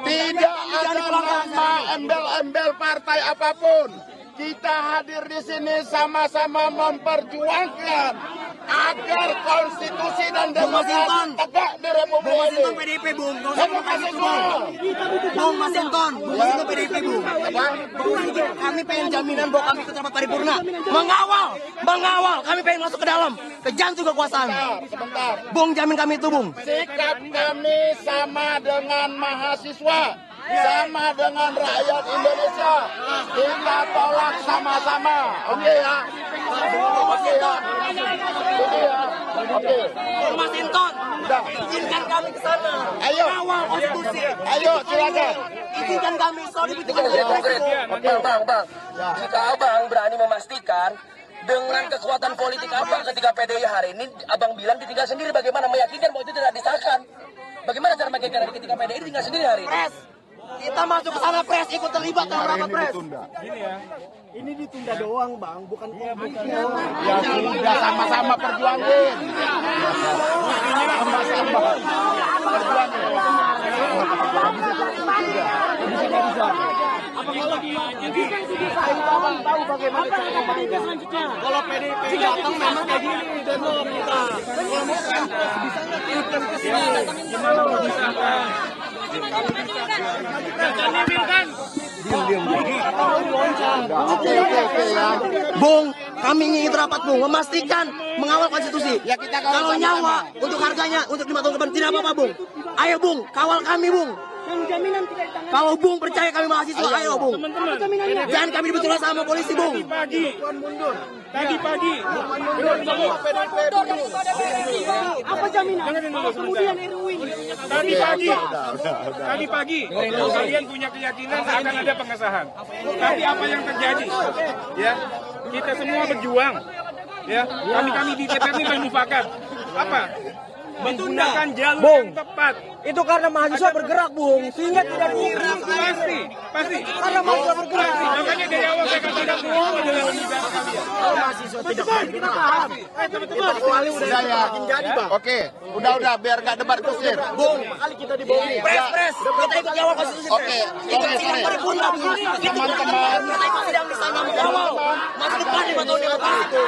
S1: tidak ada nama embel-embel partai apapun. Kita hadir di sini sama-sama memperjuangkan agar konstitusi dan demokrasi tegak di Republik ini.
S6: PDIP, Bung.
S1: Terima kasih semua.
S6: Bung Masinton, PDIP, Bung. Kami pengen jaminan bahwa kami ikut rapat paripurna. Mengawal. Kami pengen masuk ke dalam, ke jantung kekuasaan.
S1: Sebentar.
S6: Bung, jamin kami itu, Bung.
S1: Sikap kami sama dengan mahasiswa, sama dengan rakyat Indonesia. Kita tolak sama-sama. Oke ya? Oke ya? Oke ya? Oke.
S6: Bung Masinton, izinkan kami ke sana.
S1: Ayo.
S6: Kawal konstitusi.
S1: Ayo silakan.
S6: Izinkan kami, soalnya itu
S4: Bang. Jika abang berani memastikan dengan kekuatan politik abang ketika PDI hari ini, abang bilang ditinggal sendiri, bagaimana meyakinkan bahwa itu tidak disahkan? Bagaimana cara meyakinkan ketika PDI ditinggal sendiri hari ini?
S6: Pres, kita masuk ke sana, Pres, ikut terlibat dalam rapat, Pres.
S5: Ini
S6: Ditunda doang, Bang, bukan
S1: Ya sudah sama-sama perjuangin. Sama-sama
S6: tahu bagaimana cara membangun selanjutnya. Kalau PDIP datang memang kayak gini dan kita. Kalau mau kan bisa nggak kirim ke sini?
S5: gimana mau disahkan?
S1: Oke ya.
S6: Bung, kami ingin rapat, Bung, memastikan mengawal konstitusi.
S1: Ya kita kawal
S6: Kalau
S1: sama-sama.
S6: nyawa untuk harganya untuk 5 tahun ke depan tidak apa-apa, Bung. Ayo, Bung, kawal kami, Bung. Kalau Bung percaya kami mahasiswa, ayo, Bung. Jangan kami dibetul sama polisi, Bung.
S5: Tadi pagi.
S6: Apa jaminan? Kemudian RUU ini.
S5: Tadi pagi, kalian punya keyakinan akan ada pengesahan. Tapi apa yang terjadi? Ya, kita semua berjuang. Ya, kami di DPR ini bermufakat. Apa? Menggunakan jalur
S6: Bung.
S5: yang tepat.
S6: Itu karena mahasiswa bergerak, Bung, sehingga tidak diiring.
S5: Pasti.
S6: Karena mahasiswa bergerak.
S5: Makanya dari awal saya katakan semua adalah undangan kalian.
S6: Mahasiswa tidak kita paham. Teman-teman,
S1: Udah ya. Oke, udah biar gak debat kusir.
S6: Bung, kali kita dibohongi. Pres, kita ikut kawal konstitusi.
S1: Oke, sorry. Teman-teman.
S6: Kita ikut sidang di sana mengawal. Masa depan 5 tahun ke depan itu.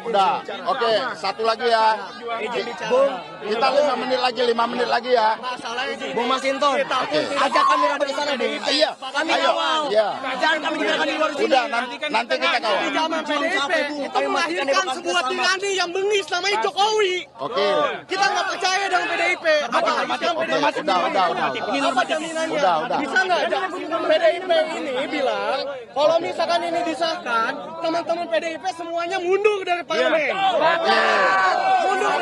S1: Udah. Oke, satu lagi ya. Kita 5 menit lagi ya.
S6: Bung Masinton, ajak kami rapat di sana, Bung.
S1: Iya.
S6: Kami
S1: Ayo.
S6: kawal.
S1: Iya.
S6: Jangan kami dibiarkan di luar sini.
S1: Udah, nanti kita kawal.
S6: Zaman PDIP itu melahirkan sebuah tirani yang bengis namanya Jokowi.
S1: Oke.
S6: Kita nggak percaya dengan PDIP.
S1: Udah.
S6: Apa jaminannya?
S1: Udah.
S6: Bisa nggak PDIP ini bilang kalau misalkan ini disahkan, teman-teman PDIP semuanya mundur dari parlemen. Mundur.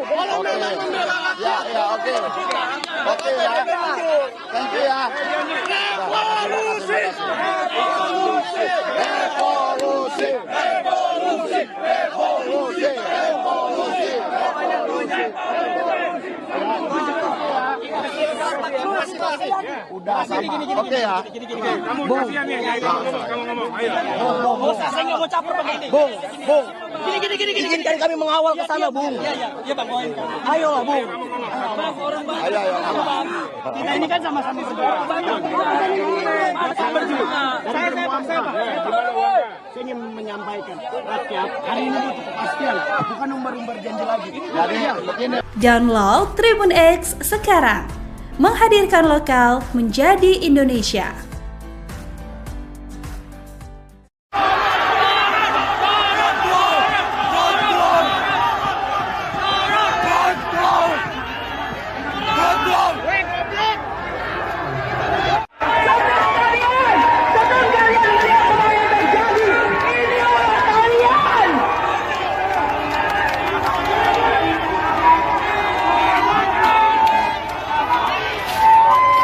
S6: Kalau memang membela
S1: Ya, oke. Oke ya. Thank you ya. Udah sama. Oke ya.
S5: Kamu kasihan ya, kamu ngomong. Ayo.
S6: saya nggak mau caper begini. Bung. Gini. Izinkan kami mengawal ke sana, Bung. Iya, Bang. Ayo lah, Bung.
S1: Ayo.
S6: Kita ini kan sama-sama berjuang. Saya ingin menyampaikan rakyat hari ini butuh kepastian, bukan umbar-umbar janji lagi.
S1: Jadi begini.
S7: Download Tribun X sekarang. Menghadirkan lokal menjadi Indonesia.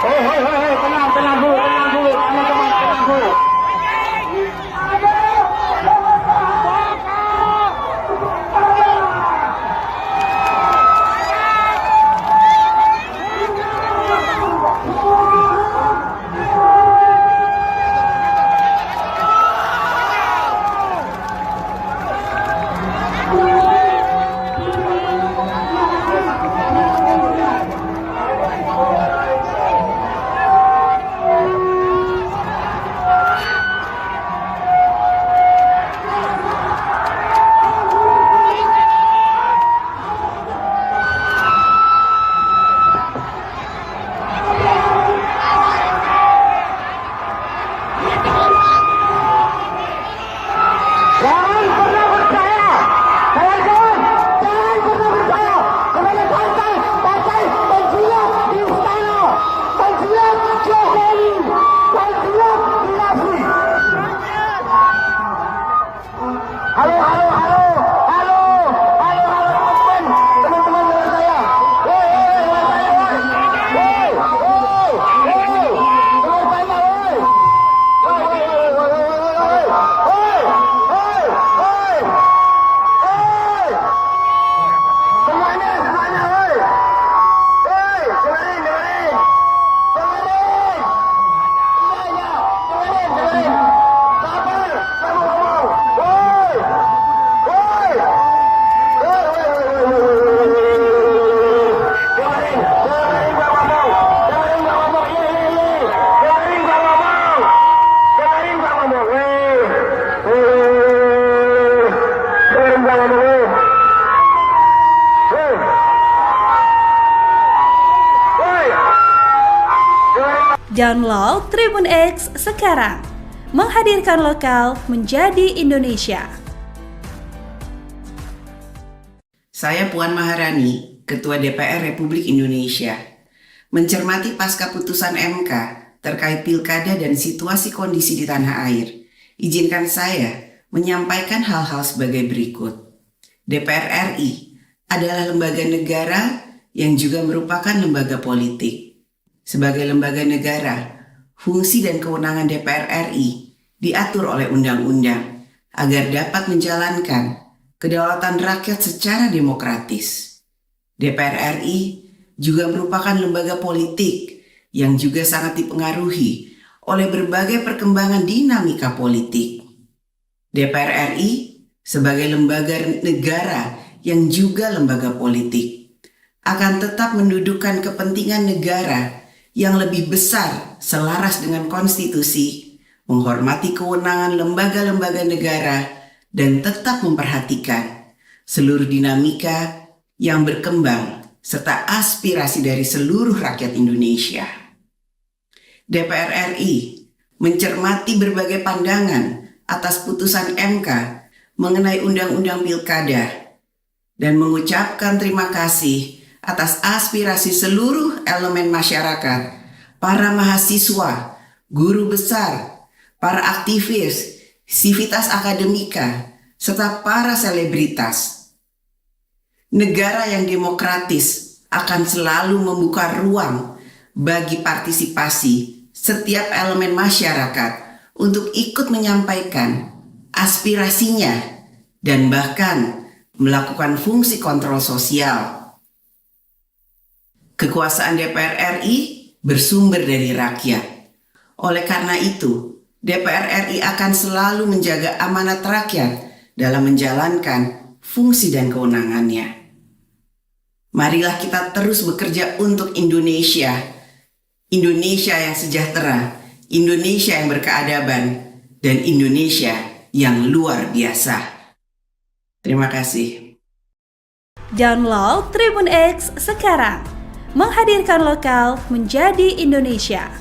S6: Tenang dulu, teman-teman, tenang dulu.
S7: Download Tribun X sekarang, menghadirkan lokal menjadi Indonesia.
S8: Saya Puan Maharani, Ketua DPR Republik Indonesia, mencermati pasca putusan MK terkait pilkada dan situasi kondisi di tanah air. Izinkan saya menyampaikan hal-hal sebagai berikut. DPR RI adalah lembaga negara yang juga merupakan lembaga politik. Sebagai lembaga negara, fungsi dan kewenangan DPR RI diatur oleh undang-undang agar dapat menjalankan kedaulatan rakyat secara demokratis. DPR RI juga merupakan lembaga politik yang juga sangat dipengaruhi oleh berbagai perkembangan dinamika politik. DPR RI sebagai lembaga negara yang juga lembaga politik akan tetap mendudukkan kepentingan negara yang lebih besar selaras dengan konstitusi, menghormati kewenangan lembaga-lembaga negara, dan tetap memperhatikan seluruh dinamika yang berkembang serta aspirasi dari seluruh rakyat Indonesia. DPR RI mencermati berbagai pandangan atas putusan MK mengenai Undang-Undang Pilkada dan mengucapkan terima kasih atas aspirasi seluruh elemen masyarakat, para mahasiswa, guru besar, para aktivis, sivitas akademika, serta para selebritas. Negara yang demokratis akan selalu membuka ruang bagi partisipasi setiap elemen masyarakat untuk ikut menyampaikan aspirasinya dan bahkan melakukan fungsi kontrol sosial. Kekuasaan DPR RI bersumber dari rakyat. Oleh karena itu, DPR RI akan selalu menjaga amanat rakyat dalam menjalankan fungsi dan kewenangannya. Marilah kita terus bekerja untuk Indonesia. Indonesia yang sejahtera, Indonesia yang berkeadaban, dan Indonesia yang luar biasa. Terima kasih.
S7: Download Tribun X sekarang, menghadirkan lokal menjadi Indonesia.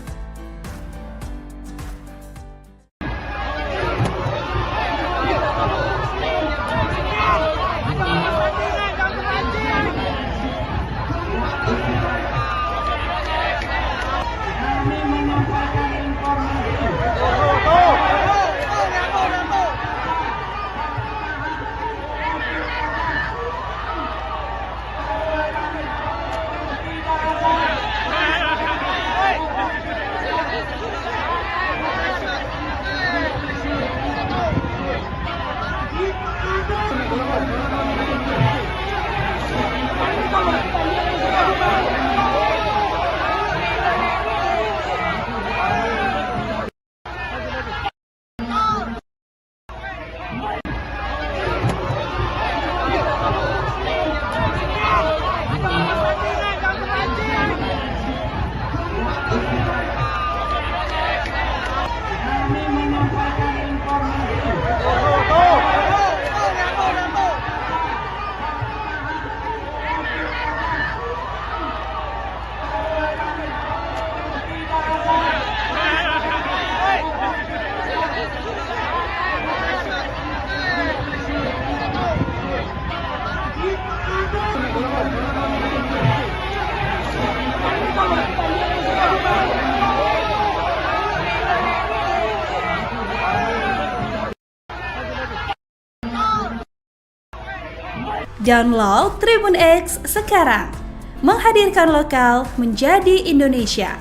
S7: Download Tribun X sekarang. Menghadirkan lokal menjadi Indonesia.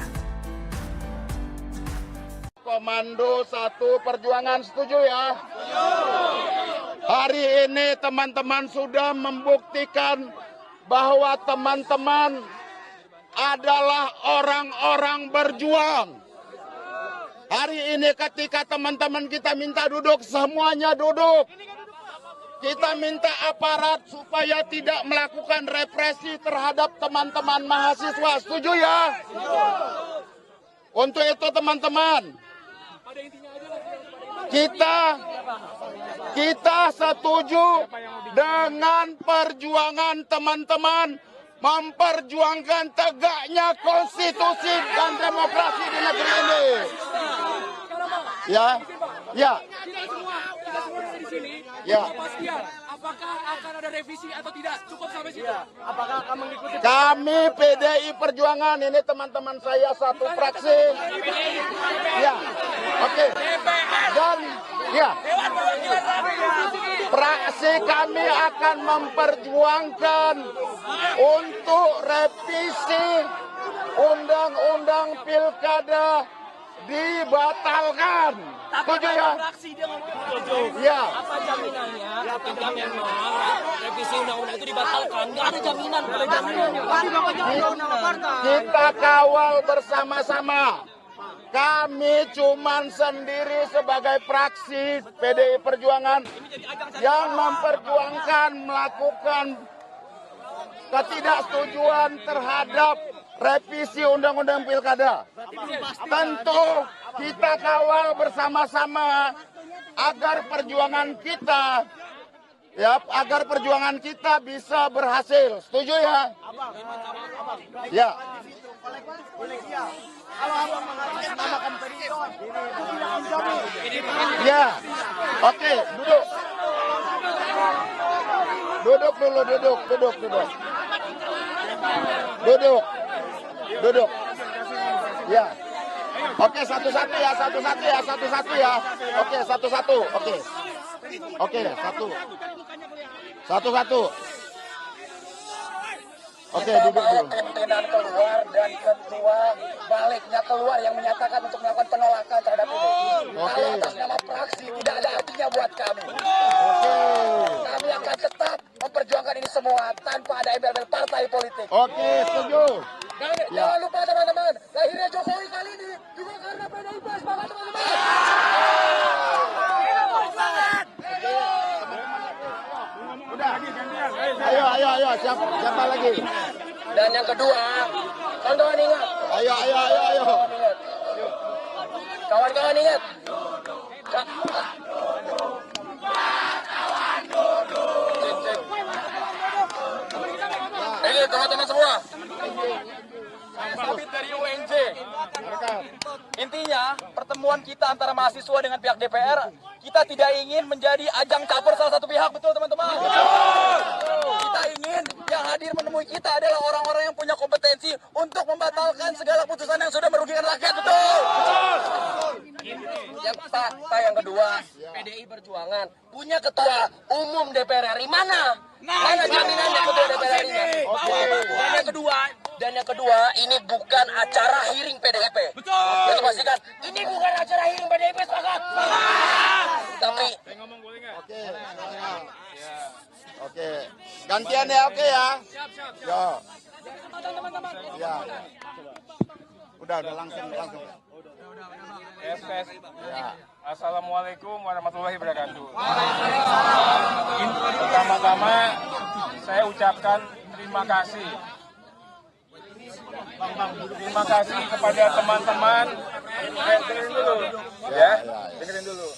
S1: Komando 1 Perjuangan setuju ya? Hari ini teman-teman sudah membuktikan bahwa teman-teman adalah orang-orang berjuang. Hari ini ketika teman-teman kita minta duduk, semuanya duduk. Kita minta aparat supaya tidak melakukan represi terhadap teman-teman mahasiswa. Setuju ya? Untuk itu teman-teman, kita setuju dengan perjuangan teman-teman memperjuangkan tegaknya konstitusi dan demokrasi di negeri ini. Ya.
S2: Kita semua di sini.
S1: Ya.
S2: Kepastian apakah akan ada revisi atau tidak? Cukup sampai situ.
S6: Apakah akan mengikuti?
S1: Kami PDI Perjuangan, ini teman-teman saya satu fraksi. Ya, oke. Dan ya, fraksi kami akan memperjuangkan untuk revisi Undang-Undang Pilkada dibatalkan. Setuju ya? Ya.
S9: Apa jaminannya ketika memang revisi undang-undang itu dibatalkan? Nggak ada jaminan.
S1: Kita kawal bersama-sama. Kami cuman sendiri sebagai fraksi PDI Perjuangan yang memperjuangkan melakukan ketidaksetujuan terhadap revisi Undang-Undang Pilkada. Tentu kita kawal bersama-sama agar perjuangan kita bisa berhasil. Setuju ya? Ya. Ya. Oke, duduk. Duduk dulu, duduk. Ya. Oke, satu-satu ya. Oke, satu-satu. Oke, satu-satu. Oke, duduk dulu.
S4: Pimpinan keluar dan ketua baliknya keluar yang menyatakan untuk melakukan penolakan terhadap ini.
S1: Oke.
S4: Kalau atas nama fraksi tidak ada artinya buat kami.
S1: Oke.
S4: Kami akan tetap memperjuangkan ini semua tanpa ada embel-embel partai politik.
S1: Oke, setuju.
S4: Dan
S1: Ya.
S4: jangan lupa teman-teman, lahirnya Jokowi kali ini juga karena PDIP. Semangat teman-teman.
S1: Udah. Ayo. Siapa lagi?
S4: Dan yang kedua, kawan-kawan ingat.
S1: Ayo.
S4: Kawan-kawan ingat. Ini teman-teman semua. Sabit dari UNJ. Intinya, pertemuan kita antara mahasiswa dengan pihak DPR, kita tidak ingin menjadi ajang caper salah satu pihak, betul teman-teman? Kita ingin yang hadir menemui kita adalah orang-orang yang punya kompetensi untuk membatalkan segala putusan yang sudah merugikan rakyat, betul? Yang fakta yang kedua, PDI Perjuangan punya ketua umum DPR RI, mana jaminannya ketua DPR RI? Dan yang kedua, ini bukan acara hearing PDIP. Betul. Kita pastikan, ini bukan acara hearing PDIP, sepakat. Tapi
S1: Oke. Gantian ya, oke ya. Yo. Ya. Udah langsung.
S5: Tes.
S1: Ya.
S5: Assalamualaikum warahmatullahi wabarakatuh. Pertama-tama saya ucapkan terima kasih. Terima kasih kepada teman-teman. Dengerin dulu. Ya. Dengerin dulu.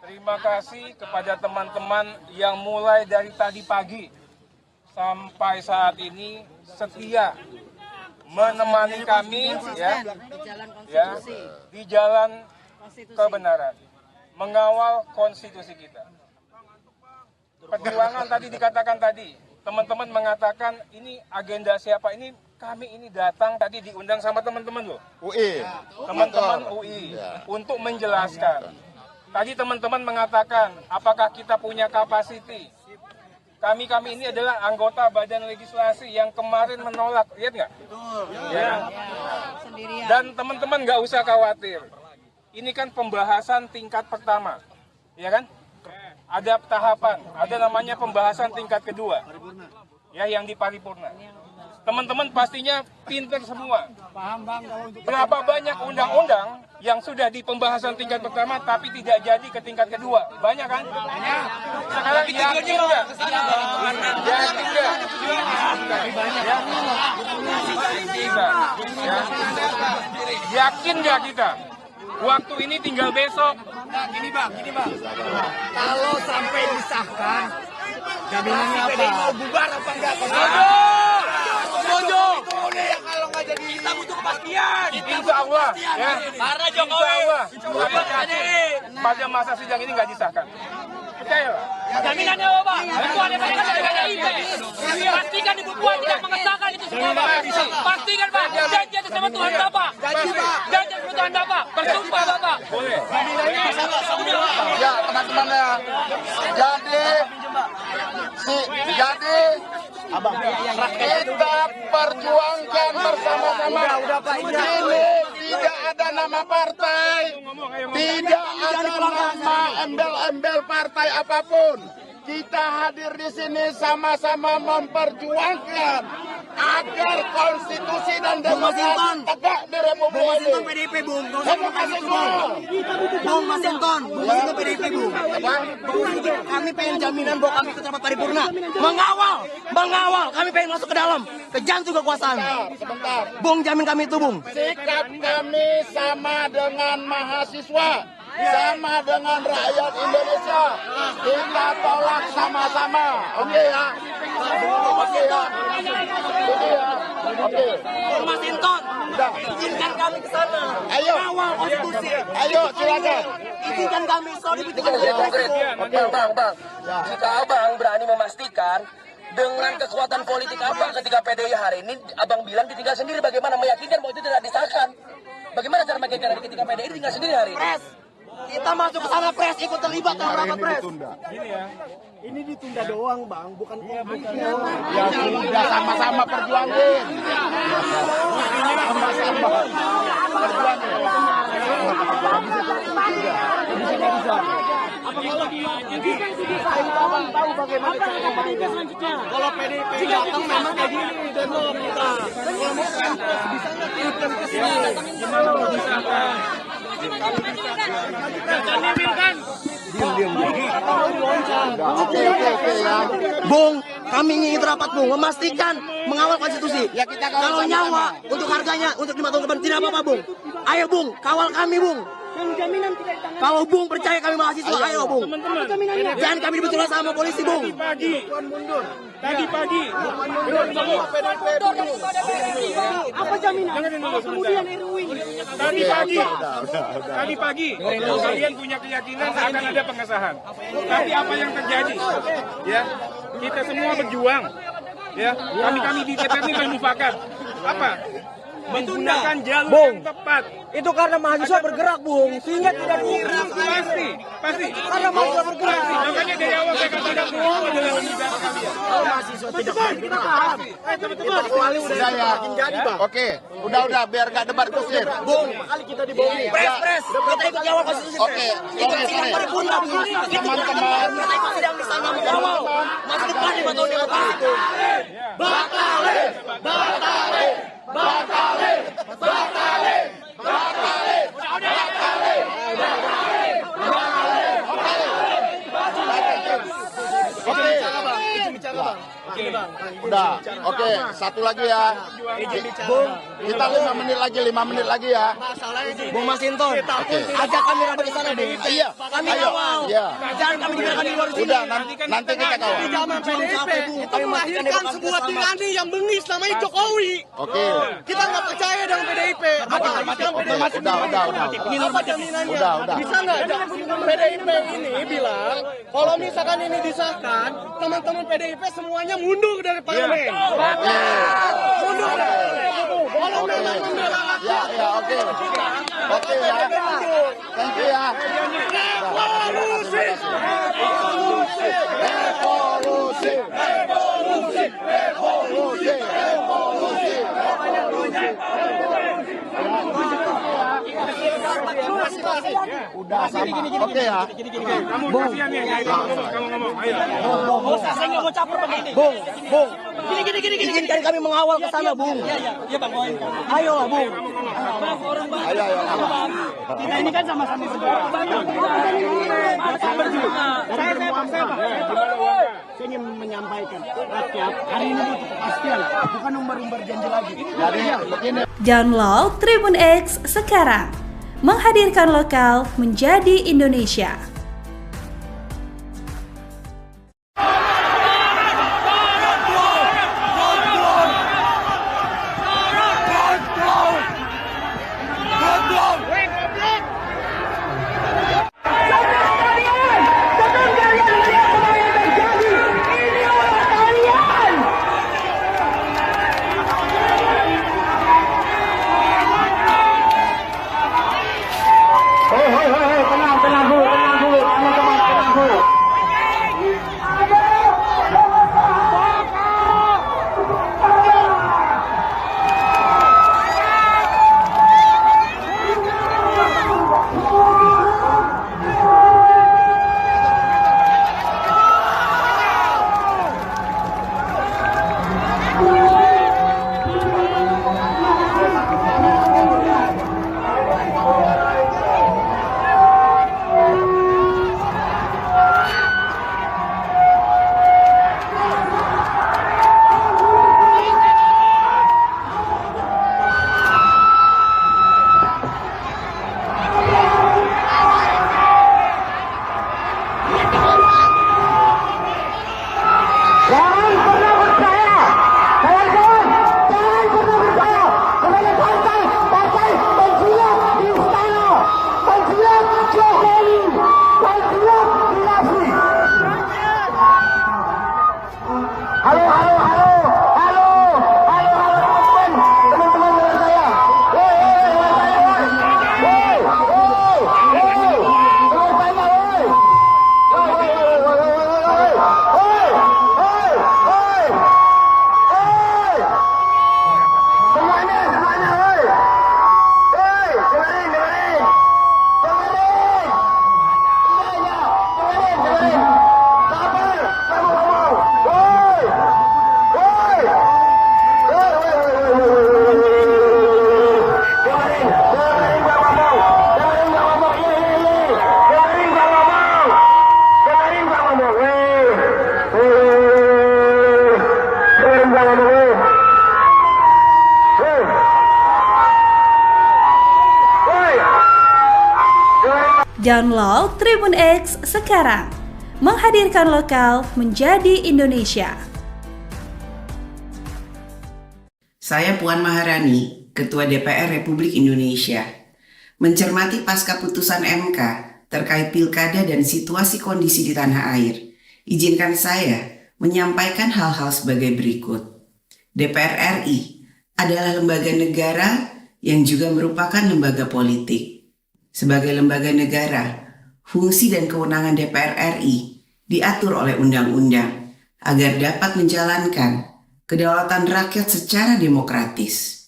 S5: Terima kasih kepada teman-teman yang mulai dari tadi pagi sampai saat ini setia menemani kami di jalan kebenaran, mengawal konstitusi kita. Perjuangan tadi dikatakan tadi, teman-teman mengatakan ini agenda siapa, ini kami ini datang tadi diundang sama teman-teman loh.
S1: UI.
S5: Teman-teman UI untuk menjelaskan. Tadi teman-teman mengatakan apakah kita punya kapasiti. kami ini adalah anggota badan legislasi yang kemarin menolak, lihat nggak? Ya. Dan teman-teman nggak usah khawatir. Ini kan pembahasan tingkat pertama, ya kan? Ada tahapan, ada namanya pembahasan tingkat kedua, ya yang di paripurna. Teman-teman pastinya pinter semua. Berapa banyak undang-undang yang sudah di pembahasan tingkat pertama tapi tidak jadi ke tingkat kedua? Banyak kan? Banyak. Sekarang yakin nggak? Yakin nggak? Yakin nggak kita? Waktu ini tinggal besok.
S6: Gini bang. Kalau sampai disahkan, jaminannya apa? Mau bubar apa enggak?
S9: Setuju.
S6: Kalau nggak jadi,
S9: Kita butuh kepastian.
S5: Insya Allah, ya.
S9: Karena
S5: Insya
S9: Jokowi.
S5: Allah, pada masa sidang ini nggak disahkan. Percayalah.
S9: Jaminannya apa, Pak? Ketua DPR kan dari PDIP. Pastikan Ibu Puan tidak mengesahkan itu semua, Pak. Pastikan, Pak. Janji atas nama Tuhan Bapak. Janji atas nama Tuhan Bapak. Bersumpah, Bapak.
S5: Boleh.
S1: Ya teman-teman ya. Jadi kita perjuangkan bersama-sama. Ini tidak ada nama partai, tidak ada nama embel-embel partai apapun. Kita hadir di sini sama-sama memperjuangkan agar konstitusi dan demokrasi tegak di Republik ini.
S6: PDIP bung,
S1: Masinton.
S6: PDIP bung. Kami pengen jaminan bahwa kami ikut rapat paripurna, mengawal, kami pengen masuk ke dalam, ke jantung kekuasaan.
S1: Sebentar.
S6: Bung jamin kami itu bung.
S1: Sikap kami sama dengan mahasiswa, sama dengan rakyat Indonesia. Kita tolak sama-sama. Oke ya? Oke ya? Oke ya? Oke.
S6: Mas Inton, izinkan kami ke sana.
S1: Ayo.
S6: Kawal konstitusi.
S1: Ayo silakan.
S6: Izinkan kami soal itu
S4: Konkret. Bang. Jika abang berani memastikan dengan kekuatan politik abang ketika PDI hari ini, abang bilang ditinggal sendiri, bagaimana meyakinkan bahwa itu tidak disahkan? Bagaimana cara meyakinkan ketika PDI ditinggal sendiri hari ini?
S6: Pres, kita masuk ke sana pres, ikut terlibat dalam rapat pres.
S10: Ini ditunda doang bang, bukan
S1: Ya sudah sama-sama perjuangin. Sama-sama
S10: tahu bagaimana cara komunikasi selanjutnya. Kalau PDIP datang memang kayak gini dan lo kita. Kalau mau pres bisa nggak kita kesini? Gimana mau disahkan?
S1: Oke ya.
S6: Bung, kami ingin rapat bung, memastikan mengawal konstitusi.
S1: Ya kita kawal
S6: Kalau
S1: sama-sama.
S6: nyawa untuk harganya untuk 5 tahun ke depan tidak apa-apa bung. Ayo bung, kawal kami bung. Kalau bung percaya kami mahasiswa, ayo bung. Jangan kami dibetul sama polisi bung.
S5: Tadi pagi.
S10: Apa jaminan? Kemudian RUU ini.
S5: Tadi pagi, kalian punya keyakinan akan ada pengesahan. Tapi apa yang terjadi? Ya, kita semua berjuang. Ya, kami di DPR ini memufakat. Apa? Menggunakan jalur yang tepat.
S6: Itu karena mahasiswa bergerak bung, sehingga tidak diiring.
S5: Pasti.
S6: Karena mahasiswa bergerak.
S5: Makanya dari awal saya katakan semua adalah negara kalian.
S6: Mahasiswa tidak kita paham. Kecuali udah
S1: Udah ya. Oke, udah biar gak debat kusir.
S6: bung, kali kita dibohongi. Pres, kita ikut kawal konstitusi.
S1: Oke, sorry.
S6: Paripurna bung.
S1: Teman-teman.
S6: Kita ikut sidang di sana mengawal. Masa depan 5 tahun ke depan.
S1: Udah, oke, satu lagi ya. Bung, kita 5 menit lagi ya.
S6: Bung Masinton, ajak kami rapat di sana bung.
S1: Iya,
S6: Kami
S1: ayo.
S6: kawal.
S1: Iya.
S6: Jangan kami dibiarkan di luar sini.
S1: Udah, nanti kita kawal.
S6: Zaman PDIP, kita melahirkan sebuah tirani yang bengis namanya Jokowi.
S1: Oke.
S6: Kita nggak percaya dengan PDIP. Apa jaminannya?
S1: Udah.
S6: Bisa nggak? PDIP ini bilang kalau misalkan ini disahkan, teman-teman PDIP semuanya mundur dari parlemen. Mundur dari kalau memang membela
S1: Ya, oke. Oke ya. Thank you ya.
S6: revolusi.
S1: Udah sama. Oke ya.
S5: Kamu kasihan ya, kamu ngomong. Ayo.
S10: Saya nggak mau caper begini.
S6: Bung.
S10: Gini.
S6: Izinkan kami mengawal ke sana, Bung.
S10: Iya Bang.
S6: Ayo lah, Bung.
S1: Ayo.
S10: Kita ini kan sama-sama
S6: Saya ingin menyampaikan rakyat hari ini butuh kepastian, bukan umbar-umbar janji lagi.
S1: Jadi begini.
S7: Download Tribun X sekarang. Menghadirkan lokal menjadi Indonesia. Download Tribun X sekarang. Menghadirkan lokal menjadi Indonesia.
S8: Saya Puan Maharani, Ketua DPR Republik Indonesia. Mencermati pasca putusan MK terkait pilkada dan situasi kondisi di tanah air, izinkan saya menyampaikan hal-hal sebagai berikut. DPR RI adalah lembaga negara yang juga merupakan lembaga politik. Sebagai lembaga negara, fungsi dan kewenangan DPR RI diatur oleh undang-undang agar dapat menjalankan kedaulatan rakyat secara demokratis.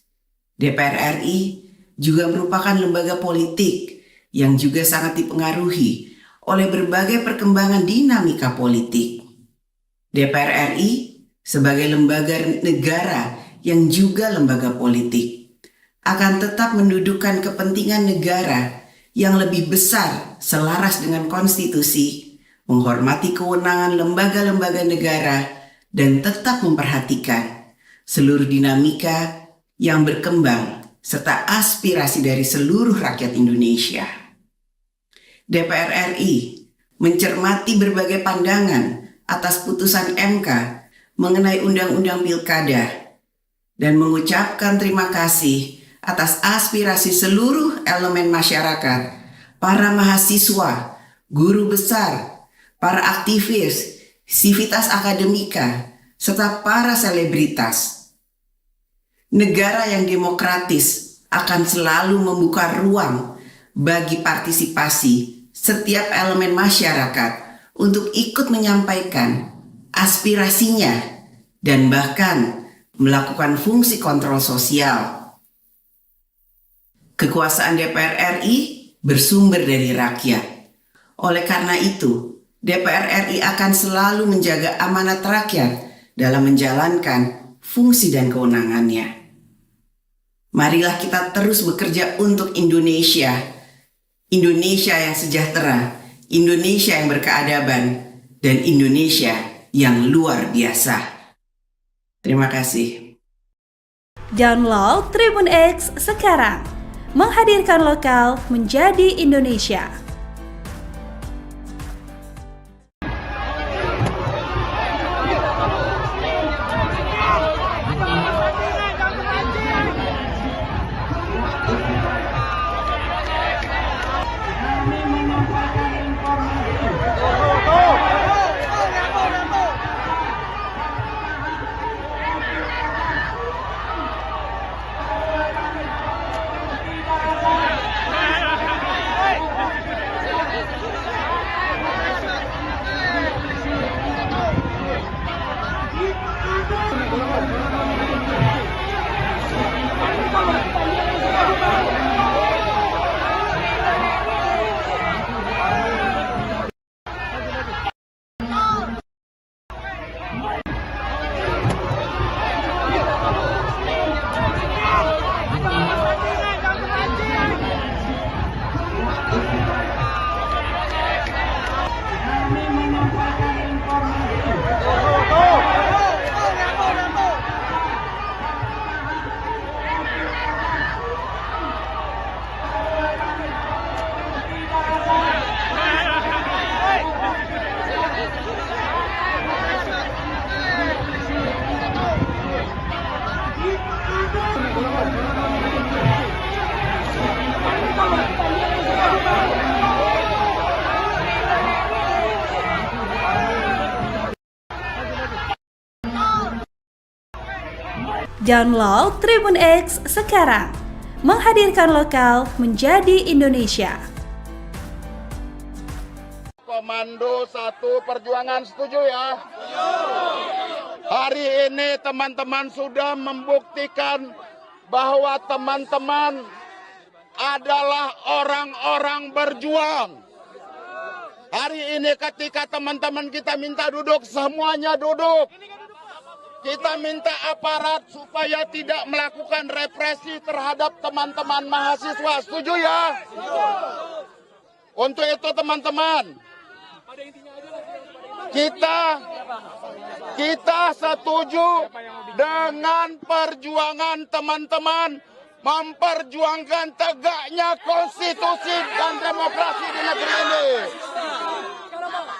S8: DPR RI juga merupakan lembaga politik yang juga sangat dipengaruhi oleh berbagai perkembangan dinamika politik. DPR RI sebagai lembaga negara yang juga lembaga politik akan tetap mendudukkan kepentingan negara yang lebih besar selaras dengan konstitusi, menghormati kewenangan lembaga-lembaga negara, dan tetap memperhatikan seluruh dinamika yang berkembang serta aspirasi dari seluruh rakyat Indonesia. DPR RI mencermati berbagai pandangan atas putusan MK mengenai Undang-Undang Pilkada dan mengucapkan terima kasih atas aspirasi seluruh elemen masyarakat, para mahasiswa, guru besar, para aktivis, sivitas akademika, serta para selebritas. Negara yang demokratis akan selalu membuka ruang bagi partisipasi setiap elemen masyarakat untuk ikut menyampaikan aspirasinya dan bahkan melakukan fungsi kontrol sosial. Kekuasaan DPR RI bersumber dari rakyat. Oleh karena itu, DPR RI akan selalu menjaga amanat rakyat dalam menjalankan fungsi dan kewenangannya. Marilah kita terus bekerja untuk Indonesia. Indonesia yang sejahtera, Indonesia yang berkeadaban, dan Indonesia yang luar biasa. Terima kasih.
S7: Download Tribun X sekarang. Menghadirkan lokal menjadi Indonesia. Download Tribun X sekarang. Menghadirkan lokal menjadi Indonesia.
S1: Komando 1 Perjuangan setuju ya? Hari ini teman-teman sudah membuktikan bahwa teman-teman adalah orang-orang berjuang. Hari ini ketika teman-teman kita minta duduk, semuanya duduk. Kita minta aparat supaya tidak melakukan represi terhadap teman-teman mahasiswa. Setuju ya? Untuk itu teman-teman, kita setuju dengan perjuangan teman-teman memperjuangkan tegaknya konstitusi dan demokrasi di negeri ini.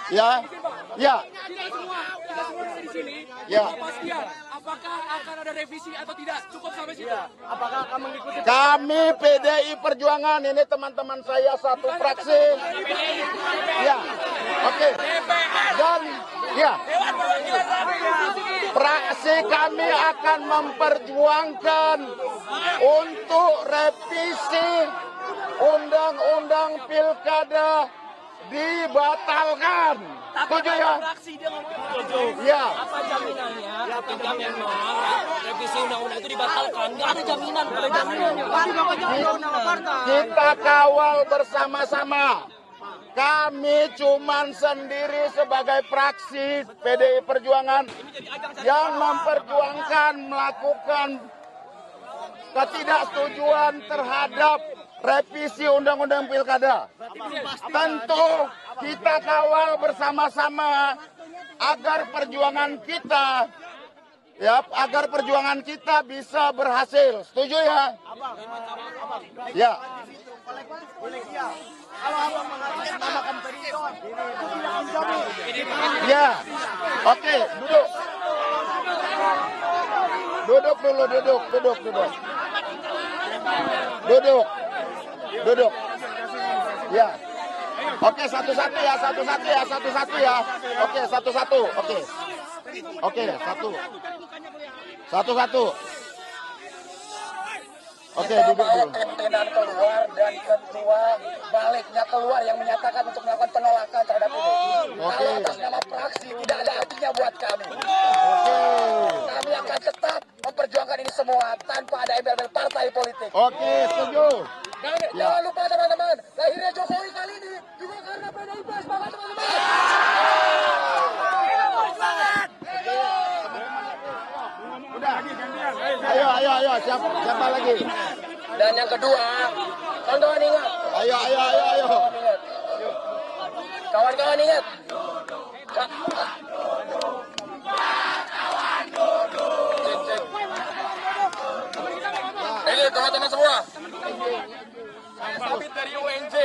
S1: Ya, ya. Ya.
S2: Apakah akan ada revisi atau tidak? Cukup sampai situ.
S6: Apakah akan mengikuti?
S1: Kami PDI Perjuangan, ini teman-teman saya satu fraksi. Ya, oke. Dan ya, fraksi kami akan memperjuangkan untuk revisi Undang-Undang Pilkada dibatalkan. Setuju ya? Ya.
S9: Apa jaminannya ketika memang revisi undang-undang itu dibatalkan? Nggak ada jaminan.
S1: Kita kawal bersama-sama. Kami cuman sendiri sebagai fraksi PDI Perjuangan yang memperjuangkan melakukan ketidaksetujuan terhadap revisi Undang-Undang Pilkada. Tentu kita kawal bersama-sama agar perjuangan kita bisa berhasil. Setuju ya? Ya. Ya. Oke, duduk. Duduk dulu, duduk. Duduk. Ya. Oke, satu-satu ya. Oke, satu-satu. Oke, satu-satu. Oke, duduk dulu.
S4: Pimpinan keluar dan ketua baliknya keluar yang menyatakan untuk melakukan penolakan terhadap ini. Kalau atas nama praksi tidak ada artinya buat kami. Kami akan tetap memperjuangkan ini semua tanpa ada embel-embel partai politik.
S1: Oke, setuju.
S4: Jangan lupa teman-teman, lahirnya Jokowi kali ini juga karena PDIP. Semangat teman-teman.
S1: Ayo, siapa lagi?
S4: Dan yang kedua, kawan-kawan ingat.
S1: Ayo.
S4: Kawan-kawan ingat. Ini teman-teman semua. Sabit dari UNJ.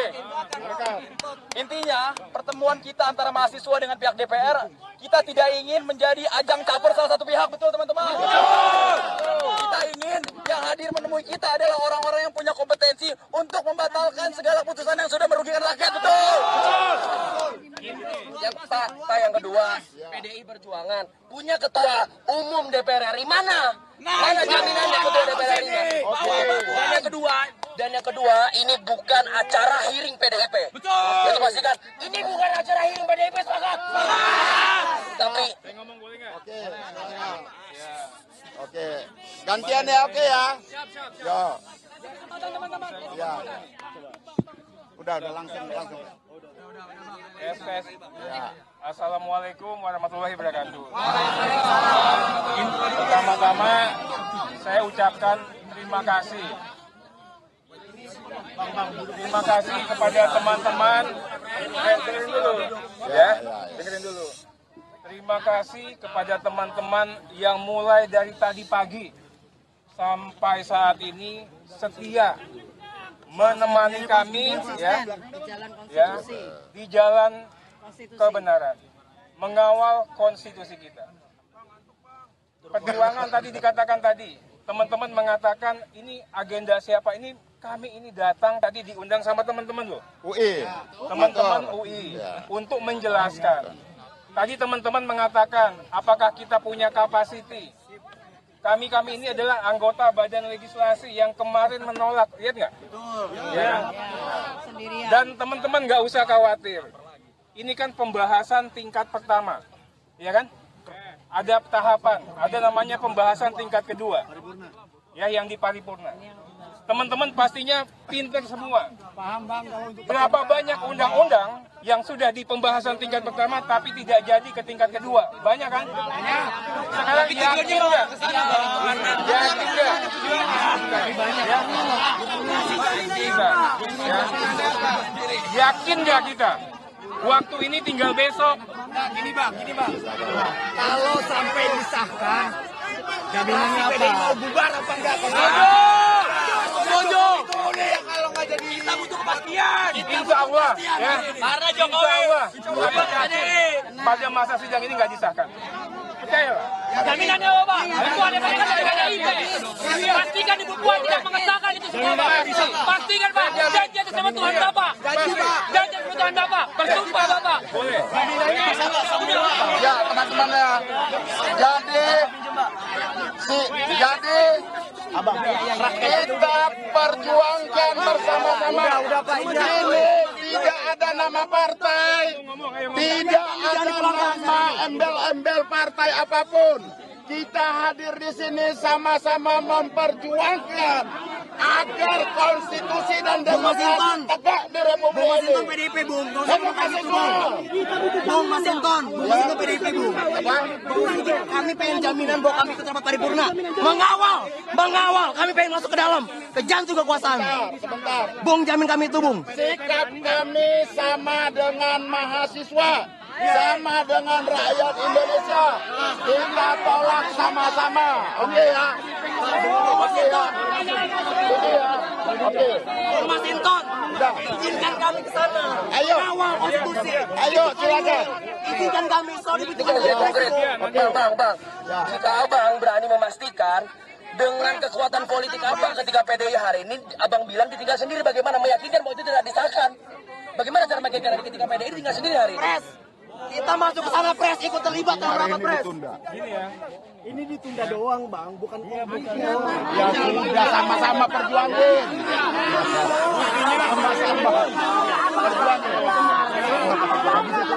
S4: Intinya, pertemuan kita antara mahasiswa dengan pihak DPR, kita tidak ingin menjadi ajang caper salah satu pihak, betul teman-teman? Kita ingin yang hadir menemui kita adalah orang-orang yang punya kompetensi untuk membatalkan segala putusan yang sudah merugikan rakyat, betul? Yang fakta yang kedua, PDI Perjuangan punya ketua umum DPR RI, mana? Mana jaminannya ketua DPR RI? Dan yang kedua, ini bukan acara hearing PDIP. Betul. Itu pastikan, ini bukan acara hearing PDIP, sepakat. Tapi,
S1: Oke. Gantian ya, oke ya. Ya. Udah langsung.
S5: Yes. Assalamualaikum warahmatullahi wabarakatuh. Pertama-tama saya ucapkan terima kasih. Terima kasih kepada teman-teman. Dengerin dulu. Dengerin dulu. Terima kasih kepada teman-teman yang mulai dari tadi pagi sampai saat ini setia menemani kami di jalan kebenaran, mengawal konstitusi kita. Perjuangan tadi dikatakan tadi, teman-teman mengatakan ini agenda siapa? Ini kami ini datang tadi diundang sama teman-teman loh.
S1: UI.
S5: Teman-teman UI untuk menjelaskan. Tadi teman-teman mengatakan apakah kita punya kapasiti? Kami ini adalah anggota badan legislasi yang kemarin menolak, lihat nggak? Ya. Dan teman-teman nggak usah khawatir. Ini kan pembahasan tingkat pertama, ya kan? Ada tahapan, ada namanya pembahasan tingkat kedua, ya yang di paripurna. Teman-teman pastinya pinter semua. Berapa banyak undang-undang yang sudah di pembahasan tingkat pertama tapi tidak jadi ke tingkat kedua? Banyak kan? Banyak. Sekarang yakin nggak? Yakin nggak? Yakin nggak kita? Waktu ini tinggal besok.
S10: Gini bang. Kalau sampai disahkan, jaminannya apa? Mau bubar apa enggak? Setuju. Kalau nggak jadi, kita butuh kepastian.
S5: Insya Allah, ya.
S10: Karena
S5: Insya Allah, pada masa sidang ini nggak disahkan. Percayalah.
S9: Jaminannya apa, Pak? Ketua DPR kan dari PDIP. Pastikan Ibu Puan tidak mengesahkan itu semua, Pak. Pastikan, Pak. Janji atas nama Tuhan Bapak. Janji atas nama Tuhan Bapak. Bersumpah, Bapak.
S5: Boleh.
S1: Ya, teman-teman ya. Jadi kita perjuangkan bersama-sama. Ini tidak ada nama partai, tidak ada nama embel-embel partai apapun. Kita hadir di sini sama-sama memperjuangkan agar konstitusi dan demokrasi tegak di Republik ini.
S10: PDIP, Bung.
S1: Terima kasih semua.
S10: Bung Masinton PDIP, Bung. Kami pengen jaminan bahwa kami ikut rapat paripurna. Mengawal. Kami pengen masuk ke dalam. Kejar juga kekuasaan.
S1: Sebentar.
S10: Bung, jamin kami itu, Bung.
S1: Sikap kami sama dengan mahasiswa, sama dengan rakyat Indonesia. Kita tolak sama-sama. Oke ya? Oke.
S10: Mas Inton, izinkan kami ke sana.
S1: Ayo.
S10: Mengawal konstitusi.
S1: Ayo, silakan.
S10: Izinkan kami. Sorry,
S4: konkret. Bang. Jika abang berani memastikan dengan kekuatan politik abang ketika PDI hari ini, abang bilang ditinggal sendiri, bagaimana meyakinkan bahwa itu tidak disahkan? Bagaimana cara meyakinkan ketika PDI ditinggal sendiri hari ini?
S10: Kita masuk ke sana, pres, ikut terlibat dalam rapat pres.
S5: Gini ya.
S6: Ini ditunda doang, Bang, bukan
S1: Ya sudah sama-sama perjuangin. Sama-sama perjuangin.